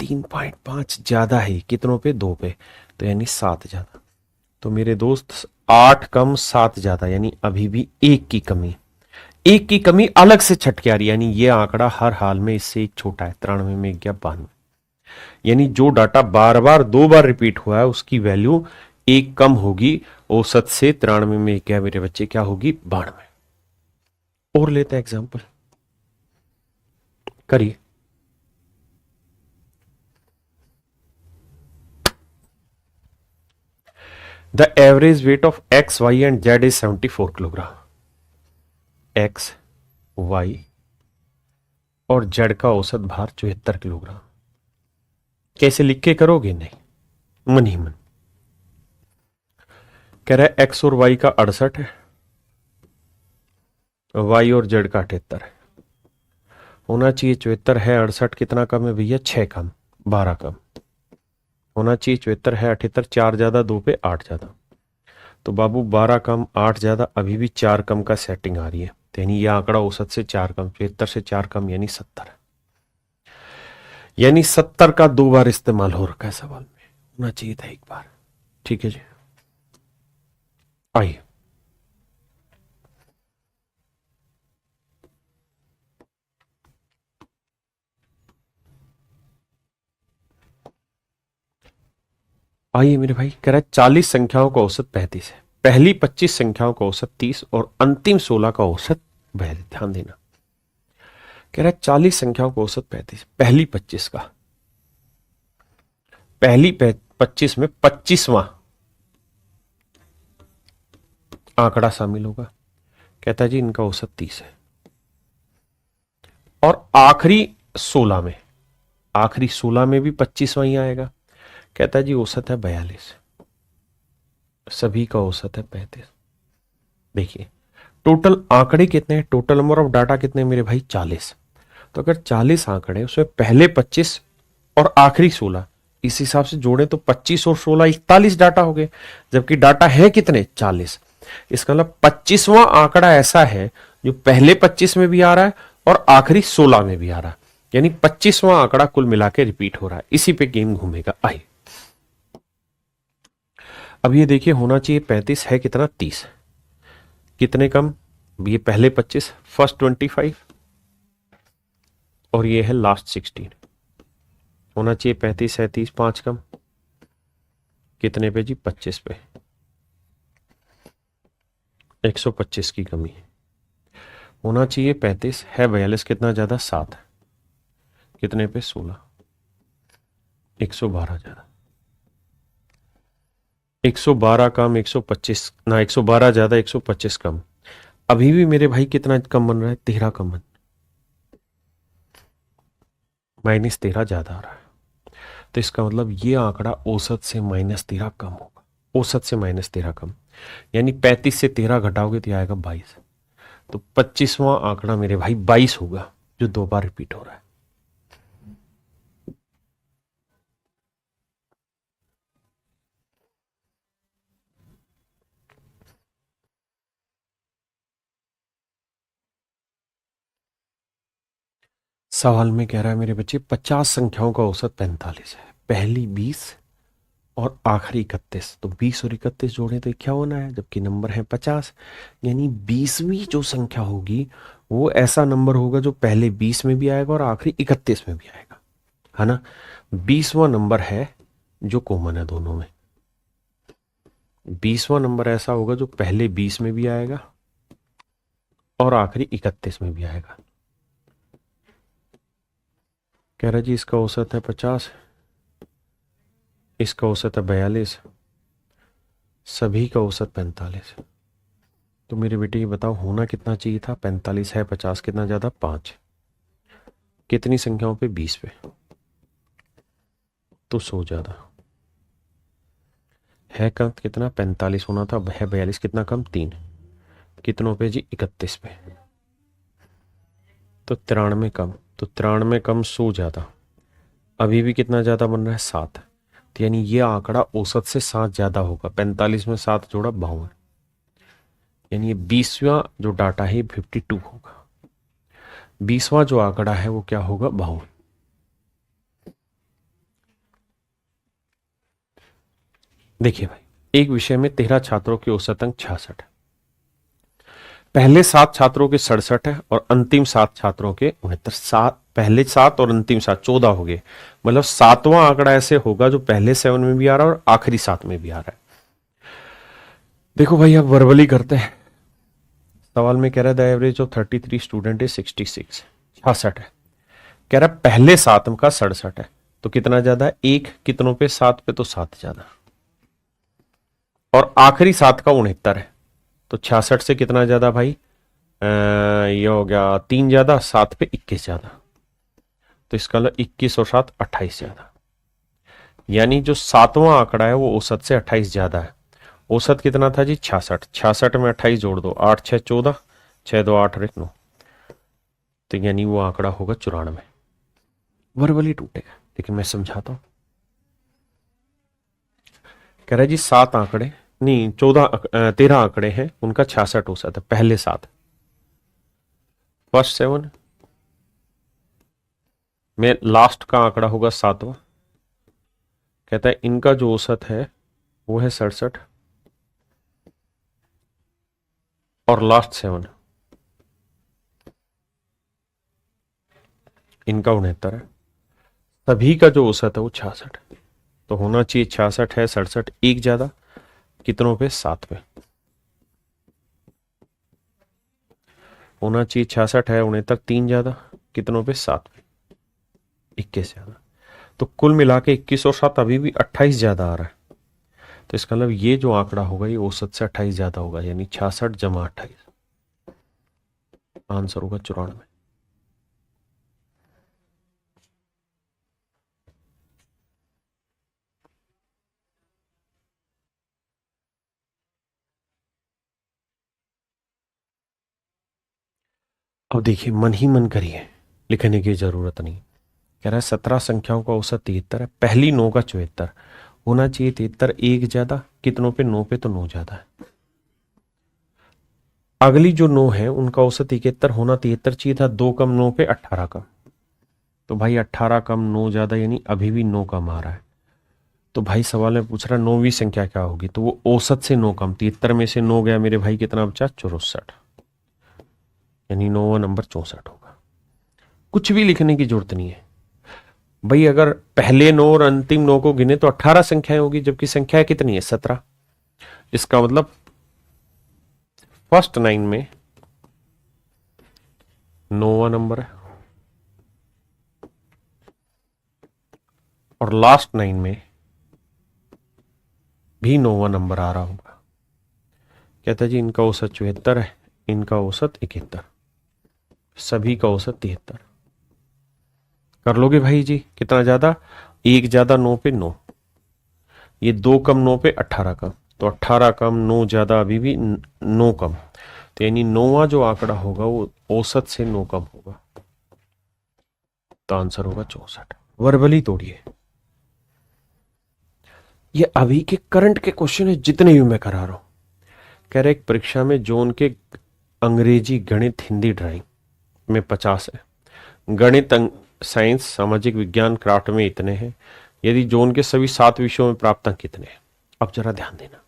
3.5 ज्यादा है, कितनों पे 2 पे, तो यानी 7 ज्यादा। तो मेरे दोस्त 8 कम 7 ज्यादा यानी अभी भी 1 की कमी, 1 की कमी अलग से छटके आ रही, यानी ये आंकड़ा हर हाल में इससे एक छोटा है, 93 में 92, यानी जो डाटा बार बार 2 बार रिपीट हुआ है उसकी वैल्यू 1 कम होगी औसत से। 93 में क्या मेरे बच्चे क्या होगी 92। और लेते हैं एग्जांपल, करिए। The average weight of X Y and Z is 74 kilogram. X Y और जेड का औसत भार 74 किलोग्राम। कैसे लिख के करोगे, नहीं मन ही मन। कह रहा है एक्स और वाई का 68 है, वाई और जेड का 78 है। होना चाहिए 74 है 68 कितना कम है भैया 6 कम 12 कम। होना चाहिए 74 है 78, 4 ज्यादा 2 पे 8 ज्यादा। तो बाबू 12 कम 8 ज्यादा अभी भी 4 कम का सेटिंग आ रही है, तो यानी यह आंकड़ा औसत से 4 कम, 74 से 4 कम यानी 70 है। यानी 70 का 2 बार इस्तेमाल हो रखा है सवाल में, होना चाहिए था 1 बार। ठीक है जी, आइए आइए मेरे भाई। कह रहा है 40 संख्याओं का औसत 35 है, पहली 25 संख्याओं का औसत 30 और अंतिम 16 का औसत 42। ध्यान देना, कह रहा है 40 संख्याओं का औसत 35, पहली 25 का, पहली 25 में 25वां आंकड़ा शामिल होगा। कहता है जी इनका औसत 30 है, और आखिरी 16 में, आखिरी 16 में भी 25वां ही आएगा। कहता है जी औसत है 42, सभी का औसत है 35। देखिए टोटल आंकड़े कितने हैं, टोटल नंबर ऑफ डाटा कितने मेरे भाई 40। तो अगर 40 आंकड़े उसमें पहले 25 और आखिरी 16 इस हिसाब से जोड़े तो 25 और 16 41 डाटा हो गए, जबकि डाटा है कितने 40। इसका मतलब 25वां आंकड़ा ऐसा है जो पहले 25 में भी आ रहा है और आखिरी 16 में भी आ रहा है, यानी 25वां आंकड़ा कुल मिला के रिपीट हो रहा है। इसी पे गेम घूमेगा। आइए अब ये देखिए, होना चाहिए 35 है कितना 30, कितने कम, ये पहले 25 फर्स्ट 25 और ये है लास्ट 16। होना चाहिए 35 है 30 5 कम, कितने पे जी 25 पे, 125 की कमी है। होना चाहिए 35 है 42 कितना ज्यादा 7, कितने पे 16, 112 ज्यादा, 112 कम 125 ना, 112 ज्यादा 125 कम। अभी भी मेरे भाई कितना कम बन रहा है 13 कम बन, -13 ज्यादा आ रहा है। तो इसका मतलब ये आंकड़ा औसत से -13 कम होगा, औसत से -13 कम, यानी 35 से 13 घटाओगे तो आएगा 22। तो 25वां आंकड़ा मेरे भाई 22 होगा, जो 2 बार रिपीट हो रहा है। सवाल में कह रहा है मेरे बच्चे 50 संख्याओं का औसत 45 है, पहली 20 और आखिरी 31। तो 20 और 31 जोड़े तो 51 है, जबकि नंबर है 50, यानी 20वीं जो संख्या होगी वो ऐसा नंबर होगा जो पहले 20 में भी आएगा और आखिरी 31 में भी आएगा, है ना। 20वां नंबर है जो कॉमन है दोनों में, 20वां नंबर ऐसा होगा जो पहले 20 में भी आएगा और आखिरी 31 में भी आएगा। कह रहा जी इसका औसत है 50, इसका औसत है 42, सभी का औसत 45। तो मेरे बेटे ये बताओ होना कितना चाहिए था, 45 है 50 कितना ज्यादा 5, कितनी संख्याओं पे 20 पे, तो 100 ज्यादा है। कम कितना 45 होना था, है 42, कितना कम 3, कितनों पे जी 31 पे, तो 93 कम, तो 93 कम 100 ज्यादा, अभी भी कितना ज्यादा बन रहा है 7, तो यानी ये आंकड़ा औसत से 7 ज्यादा होगा। 45 में 7 जोड़ा 52, यानी ये 20वां जो डाटा है 52 होगा। 20वां जो आंकड़ा है वो क्या होगा 52। देखिए भाई, एक विषय में 13 छात्रों के औसत अंक 66 है, पहले 7 छात्रों के 67 है और अंतिम 7 छात्रों के 69। 7 पहले 7 और अंतिम 7 14 हो गए, मतलब 7वां आंकड़ा ऐसे होगा जो पहले 7 में भी आ रहा है और आखिरी 7 में भी आ रहा है। देखो भाई, अब वर्बली करते हैं। सवाल में कह रहा है the average of 33 student is 66, 66 है। कह रहा है पहले 7 का 67 है, तो कितना ज्यादा है, एक कितनों पे 7 पे, तो 7 ज्यादा, और आखिरी 7 का 69 है, तो 66 से कितना ज्यादा भाई, ये हो गया 3 ज्यादा, 7 पे 21 ज्यादा, तो इसका 21 और 7 28 ज्यादा, यानी जो 7वां आंकड़ा है वो औसत से 28 ज्यादा है। औसत कितना था जी 66, 66 में 28 जोड़ दो, 8 6 14, 6 2 8 9, तो यानी वो आंकड़ा होगा 94। वर्बली टूटेगा, लेकिन मैं समझाता हूं। कह रहा है जी 7 आंकड़े नहीं 13 आंकड़े हैं, उनका 66 औसत है, पहले 7, फर्स्ट 7 में लास्ट का आंकड़ा होगा 7वां। कहता है इनका जो औसत है वो है 67 और लास्ट 7 इनका 69 है, सभी का जो औसत है वो 66 है, तो होना चाहिए 66 है 67, एक ज्यादा, कितनों पे 7 पे, होना चाहिए 66 है 69, 3 ज्यादा, कितनों पे 7 पे, 21 ज्यादा, तो कुल मिला के 21 और 7 अभी भी 28 ज्यादा आ रहा है, तो इसका मतलब ये जो आंकड़ा होगा ये औसत से 28 ज्यादा होगा, यानी 66 जमा 28, आंसर होगा 94। अब देखिए, मन ही मन करिए, लिखने की जरूरत नहीं। कह रहा है 17 संख्याओं का औसत 73 है, पहली 9 का 74, होना चाहिए 73, एक ज्यादा, कितनों पे 9 पे, तो 9 ज्यादा है। अगली जो 9 है उनका औसत 71, होना 73 चाहिए था, 2 कम 9 पे 18 कम, तो भाई 18 कम 9 ज्यादा, यानी अभी भी 9 कम आ रहा है। तो भाई सवाल में पूछ रहा है 9वीं संख्या क्या होगी, तो वो औसत से 9 कम, 73 में से 9 गया मेरे भाई, कितना बचा 64, यानी 9वां नंबर 64 होगा। कुछ भी लिखने की जरूरत नहीं है भाई, अगर पहले 9 और अंतिम 9 को गिने तो 18 संख्याएं होगी, जबकि संख्या कितनी है 17, इसका मतलब फर्स्ट 9 में 9वां नंबर है और लास्ट 9 में भी 9वां नंबर आ रहा होगा। कहता है जी इनका औसत 74 है, इनका औसत 71, सभी का औसत 73, कर लोगे भाई जी, कितना ज्यादा, एक ज्यादा 9 पे 9, ये 2 कम 9 पे 18 कम, तो 18 कम 9 ज्यादा अभी भी 9 कम, तो यानी 9वां जो आंकड़ा होगा वो औसत से 9 कम होगा, तो आंसर होगा 64। वर्बली तोड़िए, ये अभी के करंट के क्वेश्चन है जितने भी मैं करा रहा हूं। कह रहे एक परीक्षा में जोन के अंग्रेजी गणित हिंदी ड्राइंग में 50 है, गणित साइंस सामाजिक विज्ञान क्राफ्ट में इतने हैं, यदि जोन के सभी 7 विषयों में प्राप्त अंक कितने हैं। अब जरा ध्यान देना,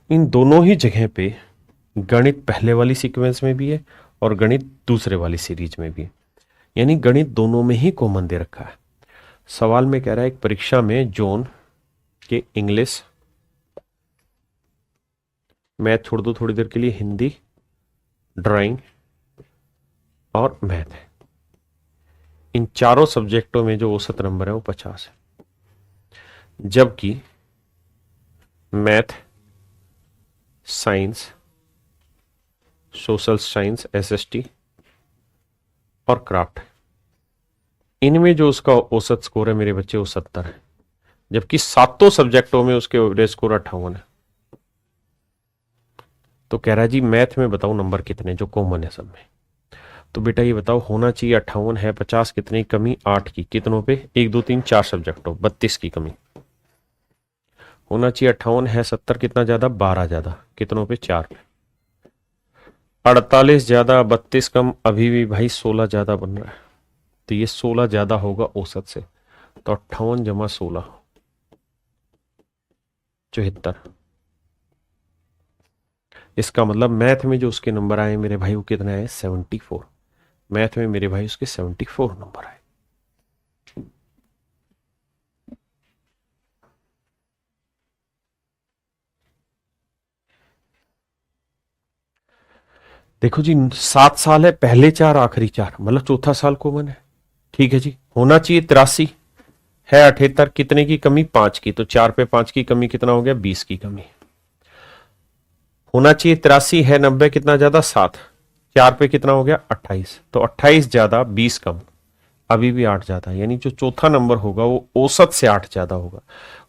इन दोनों ही जगह पे गणित पहले वाली सीक्वेंस में भी है और गणित दूसरे वाली सीरीज में भी है, यानी गणित दोनों में ही कॉमन दे रखा है। सवाल में कह रहा है एक परीक्षा में जोन के इंग्लिश, मैथ छोड़ दो थोड़ी देर के लिए, हिंदी, ड्राइंग और मैथ है, इन चारों सब्जेक्टों में जो औसत नंबर है वो 50 है, जबकि math, science, social science SST और क्राफ्ट, इनमें जो उसका औसत स्कोर है मेरे बच्चे वो 70 है, जबकि सातों सब्जेक्टों में उसके एवरेज स्कोर 58 है। तो कह रहा है जी मैथ में बताओ नंबर कितने जो कॉमन है सब में। तो बेटा ये बताओ, होना चाहिए 58 है 50 कितनी कमी 8 की, कितनों पे 1 2 3 4 सब्जेक्टों 32 की कमी। होना चाहिए 58 है 70 कितना ज्यादा 12 ज्यादा, कितनों पे 4 पे। 48 ज्यादा 32 कम, अभी भी भाई 16 ज्यादा बन रहा है। तो ये 16 ज्यादा होगा औसत से। तो 58 जमा 16 74। इसका मतलब मैथ में जो उसके नंबर आए मेरे भाई वो कितने आए 74। मैथ में मेरे भाई उसके 74 नंबर आए। देखो जी 7 साल है, पहले 4 आखिरी 4, मतलब चौथा साल कॉमन है। ठीक है जी। होना चाहिए 83 है 78 कितने की कमी 5 की, तो 4 पे 5 की कमी कितना हो गया 20 की कमी। होना चाहिए 83 है 90 कितना ज्यादा 7, 4 पे कितना हो गया 28, तो 28 ज्यादा 20 कम, अभी भी 8 ज्यादा, यानी जो चौथा नंबर होगा वो औसत से 8 ज्यादा होगा।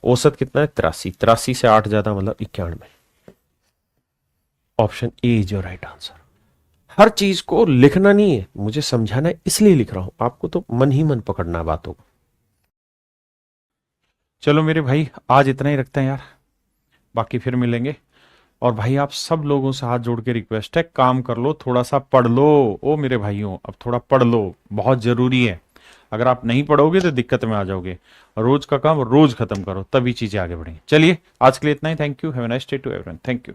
औसत कितना है 83, 83 से 8 ज्यादा मतलब 91। Option A is your right answer. हर चीज को लिखना नहीं है, मुझे समझाना है इसलिए लिख रहा हूं, आपको तो मन ही मन पकड़ना है बातों को। चलो मेरे भाई आज इतना ही रखते हैं यार, बाकी फिर मिलेंगे। और भाई आप सब लोगों से हाथ जोड़ के रिक्वेस्ट है, काम कर लो, थोड़ा सा पढ़ लो। ओ मेरे भाइयों अब थोड़ा पढ़ लो, बहुत जरूरी है। अगर आप नहीं पढ़ोगे तो दिक्कत में आ जाओगे। रोज का काम रोज खत्म करो, तभी चीजें आगे बढ़ेंगी। चलिए आज के लिए इतना ही। Thank you. Have a nice day to everyone. Thank you.